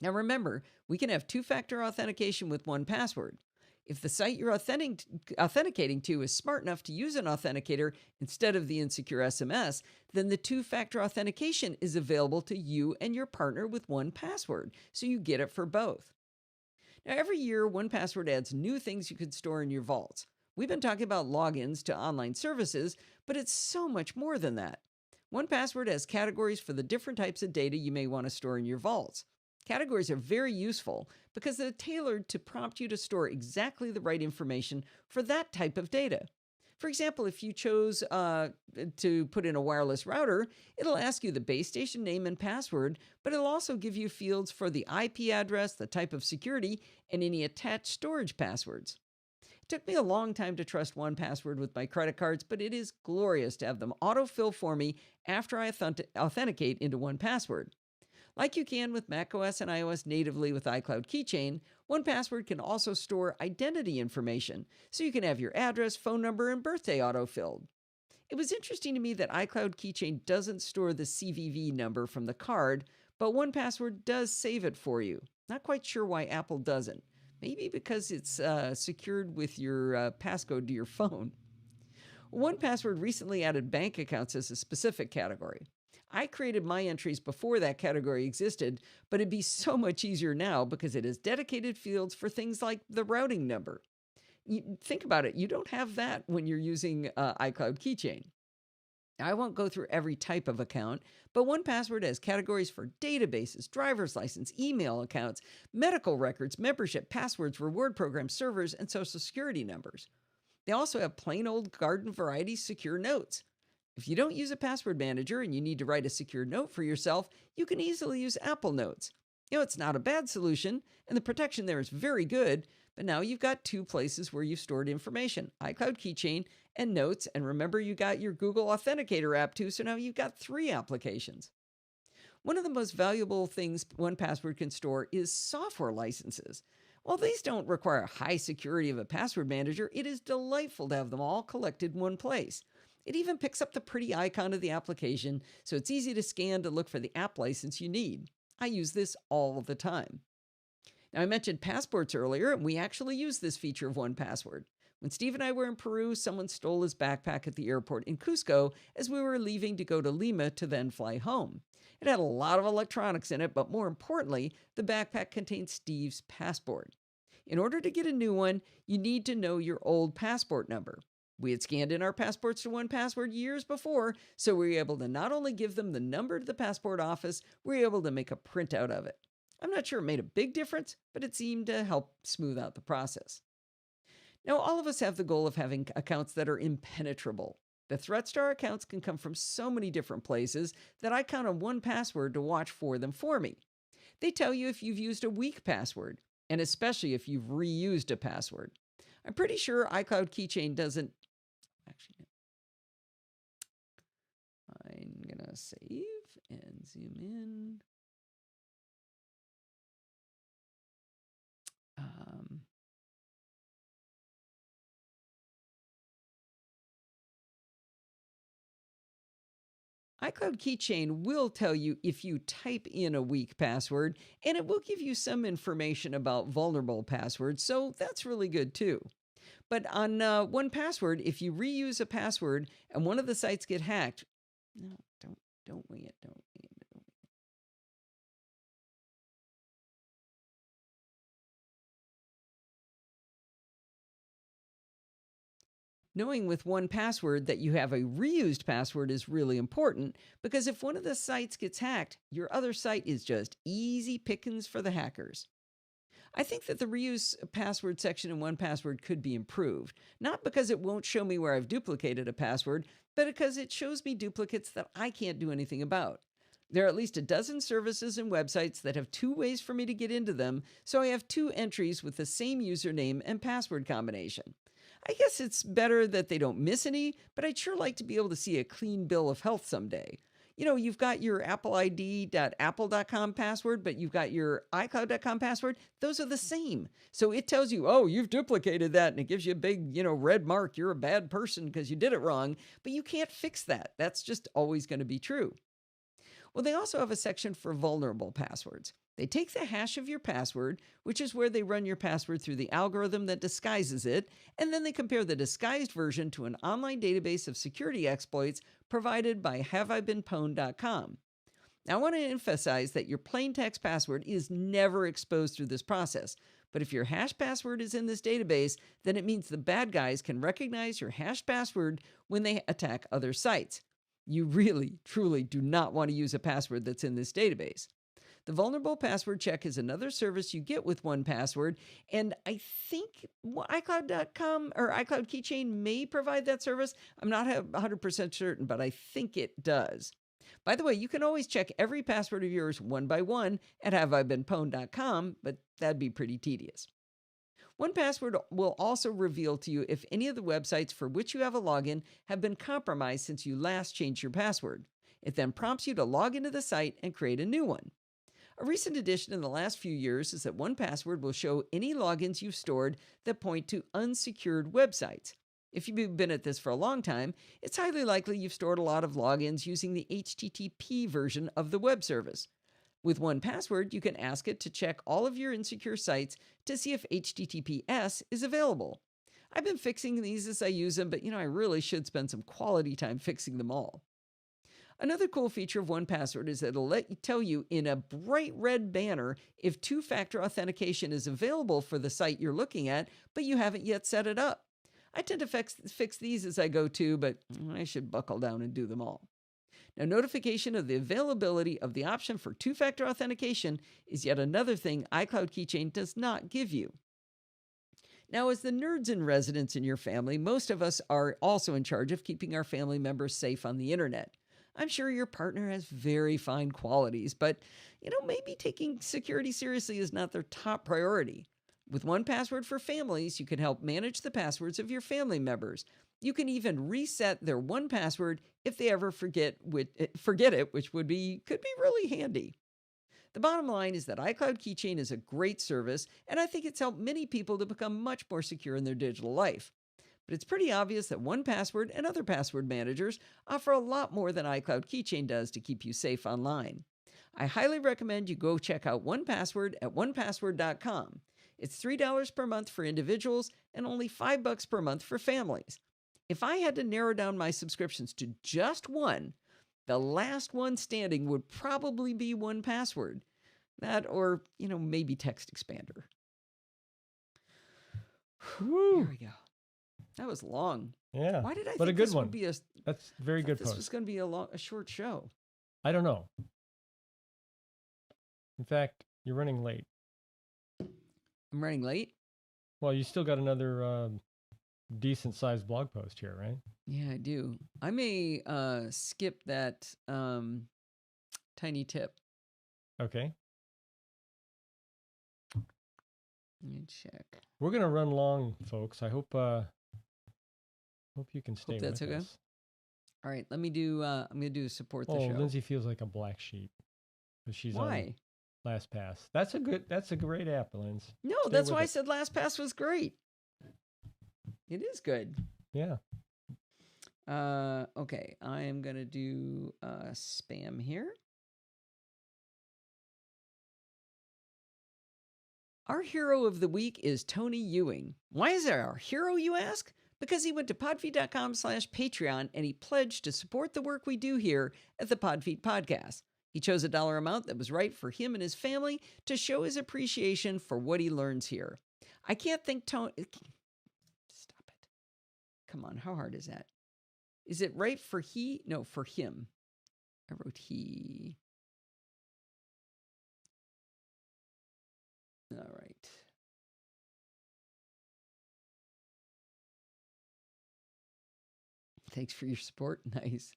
Now remember, we can have two-factor authentication with 1Password. If the site you're authenticating to is smart enough to use an authenticator instead of the insecure SMS, then the two-factor authentication is available to you and your partner with 1Password, so you get it for both. Now, every year, 1Password adds new things you can store in your vaults. We've been talking about logins to online services, but it's so much more than that. 1Password has categories for the different types of data you may want to store in your vaults. Categories are very useful because they're tailored to prompt you to store exactly the right information for that type of data. For example, if you chose to put in a wireless router, it'll ask you the base station name and password, but it'll also give you fields for the IP address, the type of security, and any attached storage passwords. It took me a long time to trust 1Password with my credit cards, but it is glorious to have them autofill for me after I authenticate into 1Password. Like you can with macOS and iOS natively with iCloud Keychain, 1Password can also store identity information, so you can have your address, phone number, and birthday autofilled. It was interesting to me that iCloud Keychain doesn't store the CVV number from the card, but 1Password does save it for you. Not quite sure why Apple doesn't. Maybe because it's secured with your passcode to your phone. 1Password recently added bank accounts as a specific category. I created my entries before that category existed, but it'd be so much easier now because it has dedicated fields for things like the routing number. Think about it. You don't have that when you're using iCloud Keychain. I won't go through every type of account, but 1Password has categories for databases, driver's license, email accounts, medical records, membership, passwords, reward programs, servers, and social security numbers. They also have plain old garden variety secure notes. If you don't use a password manager and you need to write a secure note for yourself, you can easily use Apple Notes. It's not a bad solution, and the protection there is very good, but now you've got two places where you've stored information, iCloud Keychain and Notes, and remember you got your Google Authenticator app too, so now you've got 3 applications. One of the most valuable things 1Password can store is software licenses. While these don't require high security of a password manager, it is delightful to have them all collected in one place. It even picks up the pretty icon of the application, so it's easy to scan to look for the app license you need. I use this all the time. Now, I mentioned passports earlier, and we actually use this feature of 1Password. When Steve and I were in Peru, someone stole his backpack at the airport in Cusco as we were leaving to go to Lima to then fly home. It had a lot of electronics in it, but more importantly, the backpack contained Steve's passport. In order to get a new one, you need to know your old passport number. We had scanned in our passports to 1Password years before, so we were able to not only give them the number to the passport office, we were able to make a printout of it. I'm not sure it made a big difference, but it seemed to help smooth out the process. Now, all of us have the goal of having accounts that are impenetrable. The threats to our accounts can come from so many different places that I count on 1Password to watch for them for me. They tell you if you've used a weak password, and especially if you've reused a password. I'm pretty sure iCloud Keychain doesn't. Actually, I'm going to save and zoom in. iCloud Keychain will tell you if you type in a weak password, and it will give you some information about vulnerable passwords, so that's really good too. But on 1Password, if you reuse a password and one of the sites get hacked, no, don't wing it, don't wing it. Knowing with 1Password that you have a reused password is really important because if one of the sites gets hacked, your other site is just easy pickings for the hackers. I think that the reuse password section in 1Password could be improved, not because it won't show me where I've duplicated a password, but because it shows me duplicates that I can't do anything about. There are at least a dozen services and websites that have 2 ways for me to get into them, so I have 2 entries with the same username and password combination. I guess it's better that they don't miss any, but I'd sure like to be able to see a clean bill of health someday. You've got your appleid.apple.com password, but you've got your iCloud.com password. Those are the same. So it tells you, oh, you've duplicated that, and it gives you a big, red mark. You're a bad person because you did it wrong, but you can't fix that. That's just always going to be true. Well, they also have a section for vulnerable passwords. They take the hash of your password, which is where they run your password through the algorithm that disguises it, and then they compare the disguised version to an online database of security exploits provided by haveibeenpwned.com. Now, I want to emphasize that your plain text password is never exposed through this process, but if your hash password is in this database, then it means the bad guys can recognize your hash password when they attack other sites. You really, truly do not want to use a password that's in this database. The vulnerable password check is another service you get with 1Password, and I think iCloud.com or iCloud Keychain may provide that service. I'm not 100% certain, but I think it does. By the way, you can always check every password of yours one by one at haveibeenpwned.com, but that'd be pretty tedious. 1Password will also reveal to you if any of the websites for which you have a login have been compromised since you last changed your password. It then prompts you to log into the site and create a new one. A recent addition in the last few years is that 1Password will show any logins you've stored that point to unsecured websites. If you've been at this for a long time, it's highly likely you've stored a lot of logins using the HTTP version of the web service. With 1Password, you can ask it to check all of your insecure sites to see if HTTPS is available. I've been fixing these as I use them, but I really should spend some quality time fixing them all. Another cool feature of 1Password is that it'll tell you in a bright red banner if two-factor authentication is available for the site you're looking at, but you haven't yet set it up. I tend to fix these as I go too, but I should buckle down and do them all. Now, notification of the availability of the option for two-factor authentication is yet another thing iCloud Keychain does not give you. Now, as the nerds in residence in your family, most of us are also in charge of keeping our family members safe on the internet. I'm sure your partner has very fine qualities, but, maybe taking security seriously is not their top priority. With 1Password for families, you can help manage the passwords of your family members. You can even reset their 1Password if they ever forget it, which could be really handy. The bottom line is that iCloud Keychain is a great service, and I think it's helped many people to become much more secure in their digital life. But it's pretty obvious that 1Password and other password managers offer a lot more than iCloud Keychain does to keep you safe online. I highly recommend you go check out 1Password at onepassword.com. It's $3 per month for individuals and only $5 per month for families. If I had to narrow down my subscriptions to just one, the last one standing would probably be 1Password. That or, maybe Text Expander. Woo. Here we go. That was long. Yeah. Why did I but think a good this one. would be That's a very good this post. was going to be a short show? I don't know. In fact, you're running late. I'm running late? Well, you still got another decent-sized blog post here, right? Yeah, I do. I may skip that tiny tip. Okay. Let me check. We're going to run long, folks. I hope you can stay with that's okay. us. All right, let me do I'm going to do support the show. Lindsay feels like a black sheep. But she's Why? on LastPass. That's a great app, Lindsay. No, that's why I said LastPass was great. It is good. Yeah. Okay, I am going to do spam here. Our hero of the week is Tony Ewing. Why is there our hero, you ask? Because he went to podfeet.com/Patreon and he pledged to support the work we do here at the Podfeet Podcast. He chose a dollar amount that was right for him and his family to show his appreciation for what he learns here. I can't think Tony... Stop it. Come on, how hard is that? Is it right for he? No, for him. I wrote he. All right. Thanks for your support. Nice.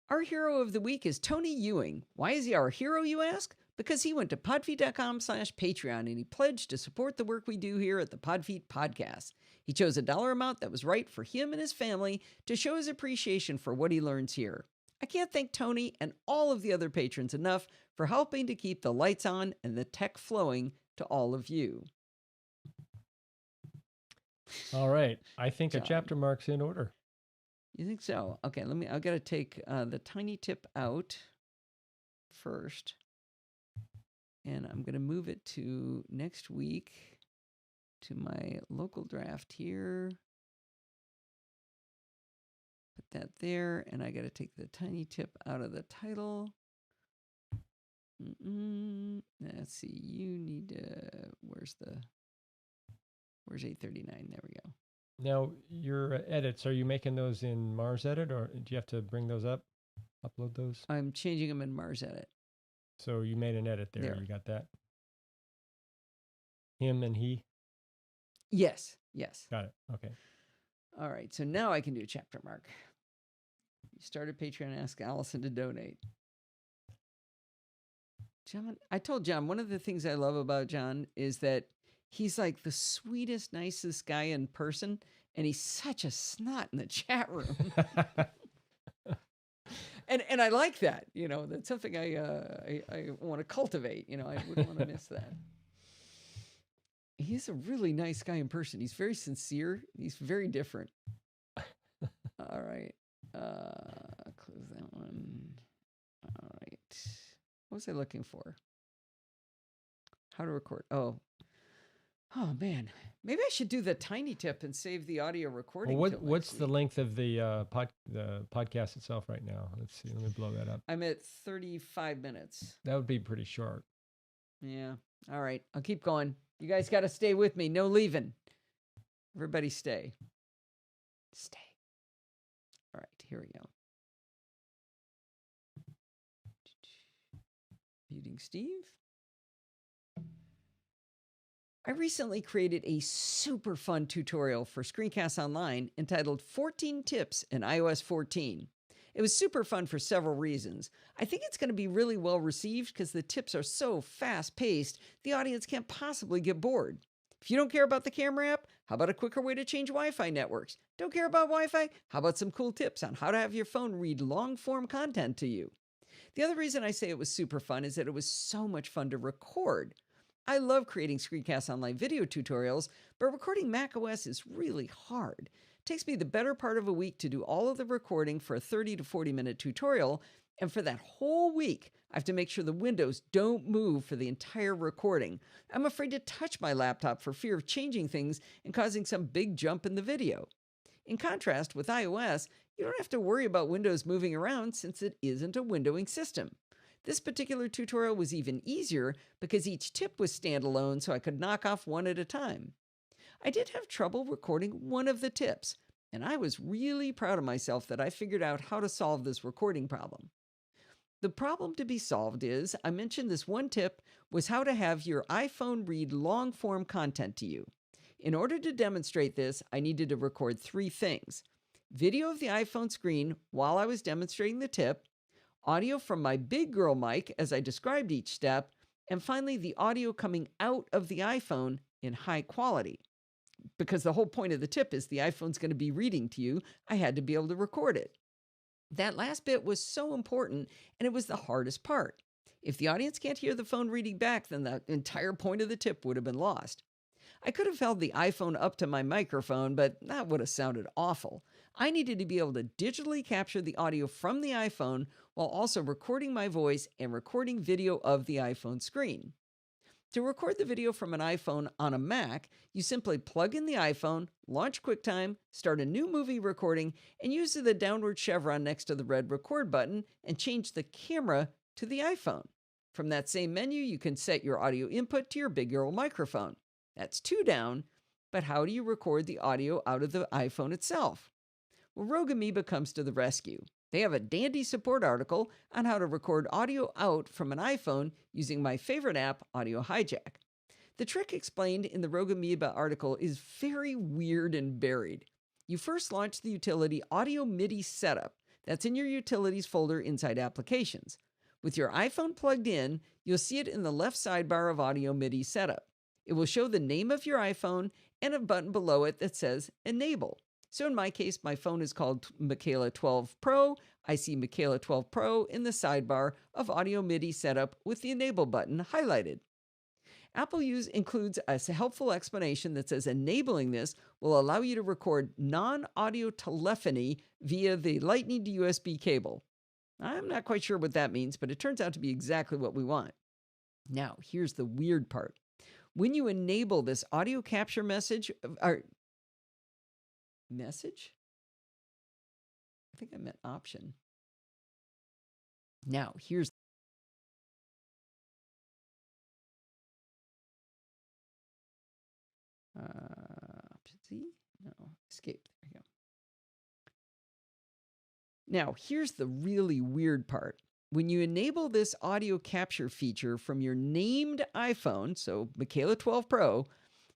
Our hero of the week is Tony Ewing. Why is he our hero, you ask? Because he went to podfeet.com/Patreon and he pledged to support the work we do here at the Podfeet Podcast. He chose a dollar amount that was right for him and his family to show his appreciation for what he learns here. I can't thank Tony and all of the other patrons enough for helping to keep the lights on and the tech flowing to all of you. All right. I think John. a chapter mark's in order. You think so? Okay, I've got to take the tiny tip out first. And I'm going to move it to next week to my local draft here. Put that there, and I got to take the tiny tip out of the title. Let's see. You need to. Where's 839? There we go. Now, your edits, are you making those in Mars Edit, or do you have to bring those up, upload those? I'm changing them in Mars Edit. So you made an edit there. You got that? Him and he? Yes. Got it. Okay. All right. So now I can do a chapter mark. You started Patreon and ask Allison to donate. John, I told John, one of the things I love about John is that he's like the sweetest, nicest guy in person, and he's such a snot in the chat room. And I like that. That's something I want to cultivate. I wouldn't want to miss that. He's a really nice guy in person. He's very sincere. He's very different. All right. Close that one. All right. What was I looking for? How to record. Oh, man. Maybe I should do the tiny tip and save the audio recording. Well, what's the length of the podcast itself right now? Let's see. Let me blow that up. I'm at 35 minutes. That would be pretty short. Yeah. All right. I'll keep going. You guys got to stay with me. No leaving. Everybody stay. Stay. All right. Here we go. Muting Steve. I recently created a super fun tutorial for Screencast Online entitled 14 Tips in iOS 14. It was super fun for several reasons. I think it's going to be really well received because the tips are so fast-paced, the audience can't possibly get bored. If you don't care about the camera app, how about a quicker way to change Wi-Fi networks? Don't care about Wi-Fi? How about some cool tips on how to have your phone read long-form content to you? The other reason I say it was super fun is that it was so much fun to record. I love creating Screencast Online video tutorials, but recording macOS is really hard. It takes me the better part of a week to do all of the recording for a 30 to 40-minute tutorial, and for that whole week, I have to make sure the windows don't move for the entire recording. I'm afraid to touch my laptop for fear of changing things and causing some big jump in the video. In contrast, with iOS, you don't have to worry about windows moving around since it isn't a windowing system. This particular tutorial was even easier because each tip was standalone, so I could knock off one at a time. I did have trouble recording one of the tips, and I was really proud of myself that I figured out how to solve this recording problem. The problem to be solved is, I mentioned this one tip was how to have your iPhone read long-form content to you. In order to demonstrate this, I needed to record 3 things: video of the iPhone screen while I was demonstrating the tip, audio from my big girl mic as I described each step, and finally the audio coming out of the iPhone in high quality. Because the whole point of the tip is the iPhone's going to be reading to you, I had to be able to record it. That last bit was so important, and it was the hardest part. If the audience can't hear the phone reading back, then the entire point of the tip would have been lost. I could have held the iPhone up to my microphone, but that would have sounded awful. I needed to be able to digitally capture the audio from the iPhone while also recording my voice and recording video of the iPhone screen. To record the video from an iPhone on a Mac, you simply plug in the iPhone, launch QuickTime, start a new movie recording, and use the downward chevron next to the red record button and change the camera to the iPhone. From that same menu, you can set your audio input to your big girl microphone. That's 2 down, but how do you record the audio out of the iPhone itself? Well, Rogue Amoeba comes to the rescue. They have a dandy support article on how to record audio out from an iPhone using my favorite app, Audio Hijack. The trick explained in the Rogue Amoeba article is very weird and buried. You first launch the utility Audio MIDI Setup. That's in your Utilities folder inside Applications. With your iPhone plugged in, you'll see it in the left sidebar of Audio MIDI Setup. It will show the name of your iPhone and a button below it that says Enable. So in my case, my phone is called Michaela 12 Pro. I see Michaela 12 Pro in the sidebar of Audio MIDI Setup with the Enable button highlighted. Apple includes a helpful explanation that says enabling this will allow you to record non-audio telephony via the Lightning to USB cable. I'm not quite sure what that means, but it turns out to be exactly what we want. Now, here's the weird part. When you enable this audio capture message? I think I meant option. Now, here's option Z? No, escape. There we go. Now, here's the really weird part. When you enable this audio capture feature from your named iPhone, so Michaela 12 Pro,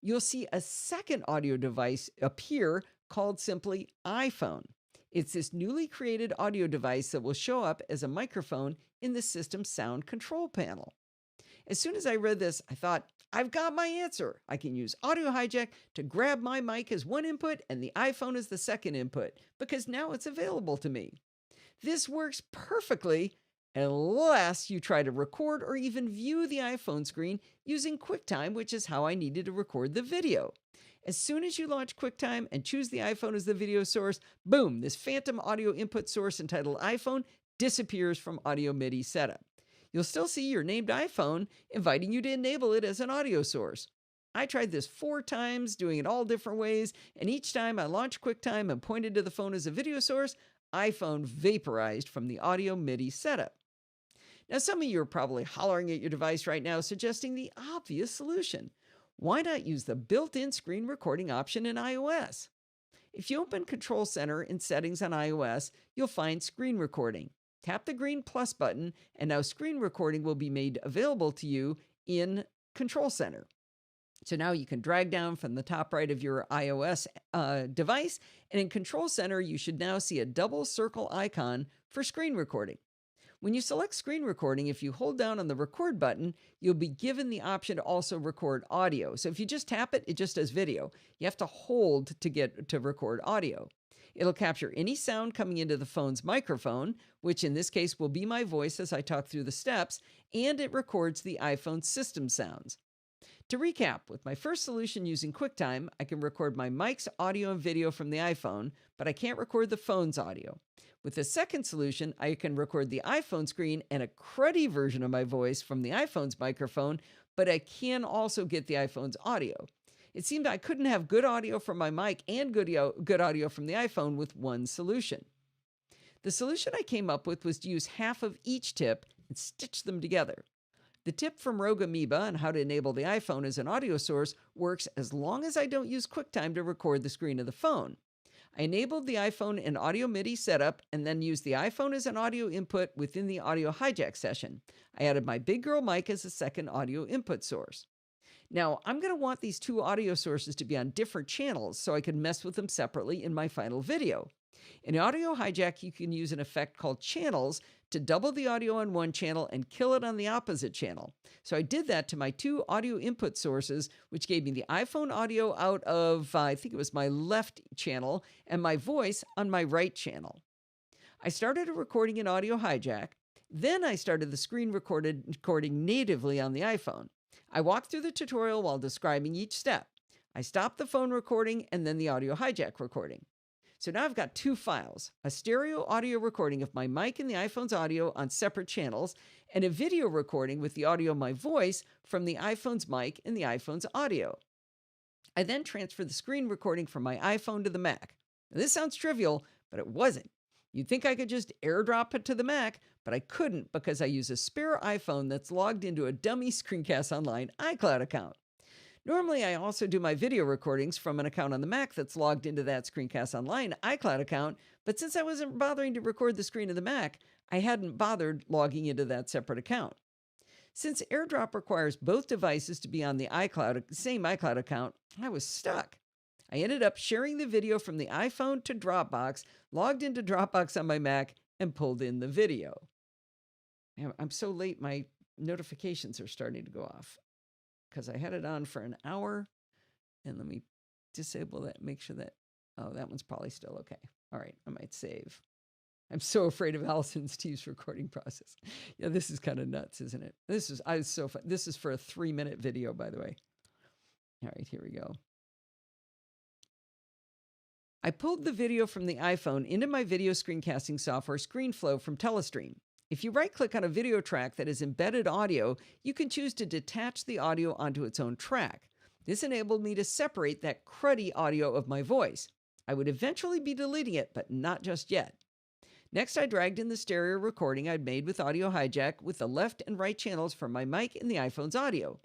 you'll see a second audio device appear called simply iPhone. It's this newly created audio device that will show up as a microphone in the system's sound control panel. As soon as I read this, I thought, I've got my answer. I can use Audio Hijack to grab my mic as one input and the iPhone as the second input, because now it's available to me. This works perfectly unless you try to record or even view the iPhone screen using QuickTime, which is how I needed to record the video. As soon as you launch QuickTime and choose the iPhone as the video source, boom, this phantom audio input source entitled iPhone disappears from Audio MIDI setup. You'll still see your named iPhone inviting you to enable it as an audio source. I tried this 4 times, doing it all different ways, and each time I launched QuickTime and pointed to the phone as a video source, iPhone vaporized from the Audio MIDI setup. Now, some of you are probably hollering at your device right now, suggesting the obvious solution. Why not use the built-in screen recording option in iOS? If you open Control Center in Settings on iOS, you'll find Screen Recording. Tap the green plus button, and now screen recording will be made available to you in Control Center. So now you can drag down from the top right of your iOS device, and in Control Center, you should now see a double circle icon for screen recording. When you select screen recording, if you hold down on the record button, you'll be given the option to also record audio. So if you just tap it, it just does video. You have to hold to get to record audio. It'll capture any sound coming into the phone's microphone, which in this case will be my voice as I talk through the steps, and it records the iPhone system sounds. To recap, with my first solution using QuickTime, I can record my mic's audio and video from the iPhone, but I can't record the phone's audio. With the second solution, I can record the iPhone screen and a cruddy version of my voice from the iPhone's microphone, but I can also get the iPhone's audio. It seemed I couldn't have good audio from my mic and good audio from the iPhone with one solution. The solution I came up with was to use half of each tip and stitch them together. The tip from Rogue Amoeba on how to enable the iPhone as an audio source works as long as I don't use QuickTime to record the screen of the phone. I enabled the iPhone in Audio MIDI setup and then used the iPhone as an audio input within the audio hijack session. I added my big girl mic as a second audio input source. Now, I'm going to want these two audio sources to be on different channels so I can mess with them separately in my final video. In Audio Hijack, you can use an effect called channels to double the audio on one channel and kill it on the opposite channel. So I did that to my two audio input sources, which gave me the iPhone audio out of, I think it was my left channel, and my voice on my right channel. I started a recording in Audio Hijack. Then I started the screen recording natively on the iPhone. I walked through the tutorial while describing each step. I stopped the phone recording and then the Audio Hijack recording. So now I've got two files, a stereo audio recording of my mic and the iPhone's audio on separate channels, and a video recording with the audio of my voice from the iPhone's mic and the iPhone's audio. I then transferred the screen recording from my iPhone to the Mac. Now, this sounds trivial, but it wasn't. You'd think I could just airdrop it to the Mac, but I couldn't because I use a spare iPhone that's logged into a dummy Screencast Online iCloud account. Normally, I also do my video recordings from an account on the Mac that's logged into that Screencast Online iCloud account, but since I wasn't bothering to record the screen of the Mac, I hadn't bothered logging into that separate account. Since AirDrop requires both devices to be on the same iCloud account, I was stuck. I ended up sharing the video from the iPhone to Dropbox, logged into Dropbox on my Mac, and pulled in the video. I'm so late, my notifications are starting to go off because I had it on for an hour. And let me disable that, make sure that, oh, that one's probably still okay. All right, I might save. I'm so afraid of Allison and Steve's recording process. Yeah, this is kind of nuts, isn't it? This is so fun. This is for a 3-minute video, by the way. All right, here we go. I pulled the video from the iPhone into my video screencasting software, ScreenFlow, from Telestream. If you right-click on a video track that is embedded audio, you can choose to detach the audio onto its own track. This enabled me to separate that cruddy audio of my voice. I would eventually be deleting it, but not just yet. Next, I dragged in the stereo recording I'd made with Audio Hijack with the left and right channels from my mic and the iPhone's audio.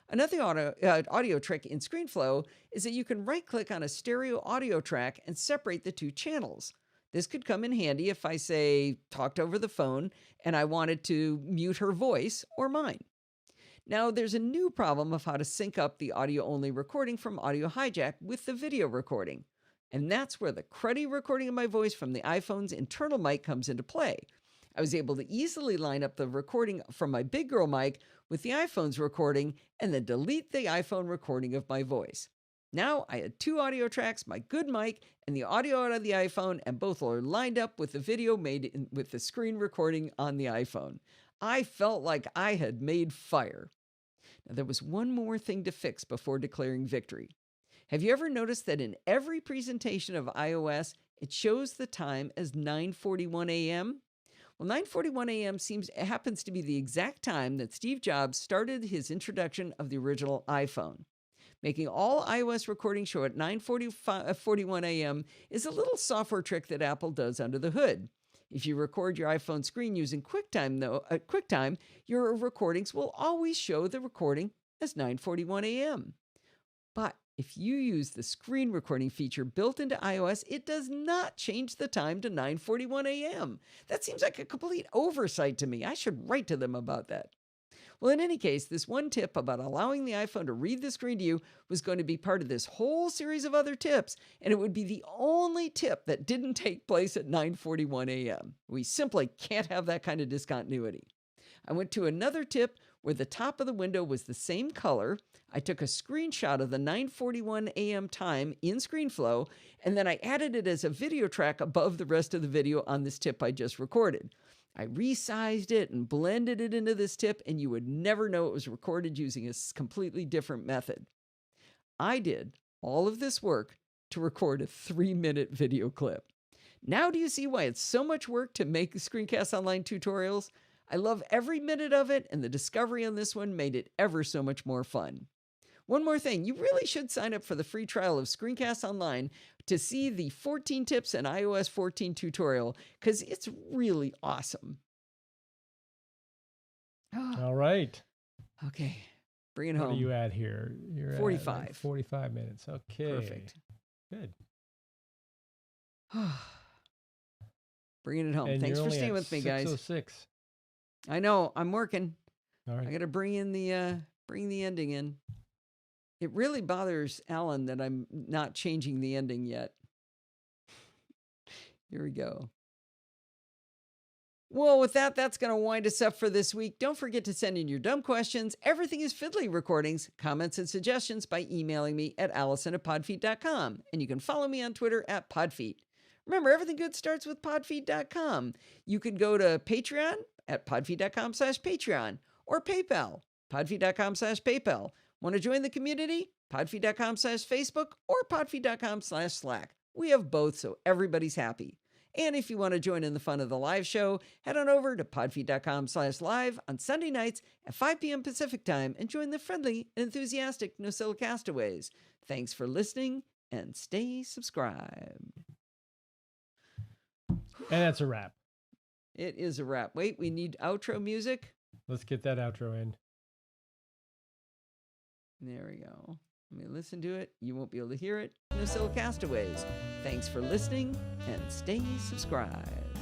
Another audio trick in ScreenFlow is that you can right-click on a stereo audio track and separate the two channels. This could come in handy if I, say, talked over the phone and I wanted to mute her voice or mine. Now, there's a new problem of how to sync up the audio-only recording from Audio Hijack with the video recording. And that's where the cruddy recording of my voice from the iPhone's internal mic comes into play. I was able to easily line up the recording from my big girl mic with the iPhone's recording and then delete the iPhone recording of my voice. Now I had 2 audio tracks, my good mic, and the audio out of the iPhone, and both are lined up with the video made with the screen recording on the iPhone. I felt like I had made fire. Now, there was one more thing to fix before declaring victory. Have you ever noticed that in every presentation of iOS, it shows the time as 9:41 a.m.? Well, 9:41 a.m. happens to be the exact time that Steve Jobs started his introduction of the original iPhone. Making all iOS recordings show at 9:41 a.m. is a little software trick that Apple does under the hood. If you record your iPhone screen using QuickTime, your recordings will always show the recording as 9:41 a.m. But if you use the screen recording feature built into iOS, it does not change the time to 9:41 a.m. That seems like a complete oversight to me. I should write to them about that. Well, in any case, this one tip about allowing the iPhone to read the screen to you was going to be part of this whole series of other tips, and it would be the only tip that didn't take place at 9:41 a.m. We simply can't have that kind of discontinuity. I went to another tip where the top of the window was the same color. I took a screenshot of the 9:41 a.m. time in ScreenFlow, and then I added it as a video track above the rest of the video on this tip I just recorded. I resized it and blended it into this tip, and you would never know it was recorded using a completely different method. I did all of this work to record a 3-minute video clip. Now do you see why it's so much work to make Screencast Online tutorials? I love every minute of it, and the discovery on this one made it ever so much more fun. One more thing, you really should sign up for the free trial of Screencast Online to see the 14 tips and iOS 14 tutorial, because it's really awesome. All right. Okay, bring it home. What are you at here? You're 45. At like 45 minutes. Okay. Perfect. Good. Bringing it home. And Thanks for staying with me, guys. 6:06. I know, I'm working. All right. I got to bring the ending in. It really bothers Alan that I'm not changing the ending yet. Here we go. Well, with that, that's going to wind us up for this week. Don't forget to send in your dumb questions, everything is fiddly recordings, comments, and suggestions by emailing me at allison@podfeet.com. And you can follow me on Twitter at podfeet. Remember, everything good starts with podfeet.com. You can go to Patreon at podfeet.com/Patreon or PayPal, podfeet.com/PayPal. Want to join the community? Podfeet.com/Facebook or podfeet.com/Slack. We have both, so everybody's happy. And if you want to join in the fun of the live show, head on over to podfeet.com/live on Sunday nights at 5 p.m. Pacific time and join the friendly and enthusiastic NosillaCastaways. Thanks for listening and stay subscribed. And that's a wrap. It is a wrap. Wait, we need outro music. Let's get that outro in. There we go. Let me listen to it. You won't be able to hear it. NosillaCastaways. Thanks for listening and stay subscribed.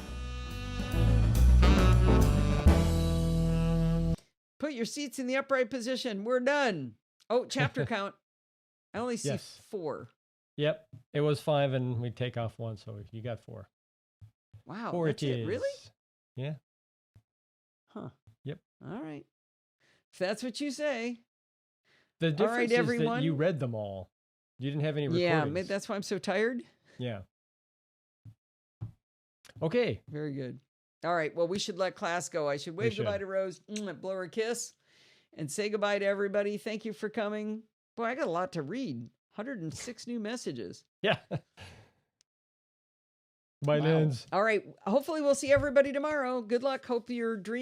Put your seats in the upright position. We're done. Oh, chapter count. I only see 4. Yep. It was 5 and we take off 1, so you got 4. Wow. 4 that's it. Really? Yeah. Huh. Yep. All right. If that's what you say. The difference is that you read them all. You didn't have any recordings. Yeah, that's why I'm so tired. Yeah. Okay. Very good. All right. Well, we should let class go. I should wave goodbye to Rose, blow her a kiss, and say goodbye to everybody. Thank you for coming. Boy, I got a lot to read. 106 new messages. Yeah. Bye, Lens. All right. Hopefully we'll see everybody tomorrow. Good luck. Hope your dream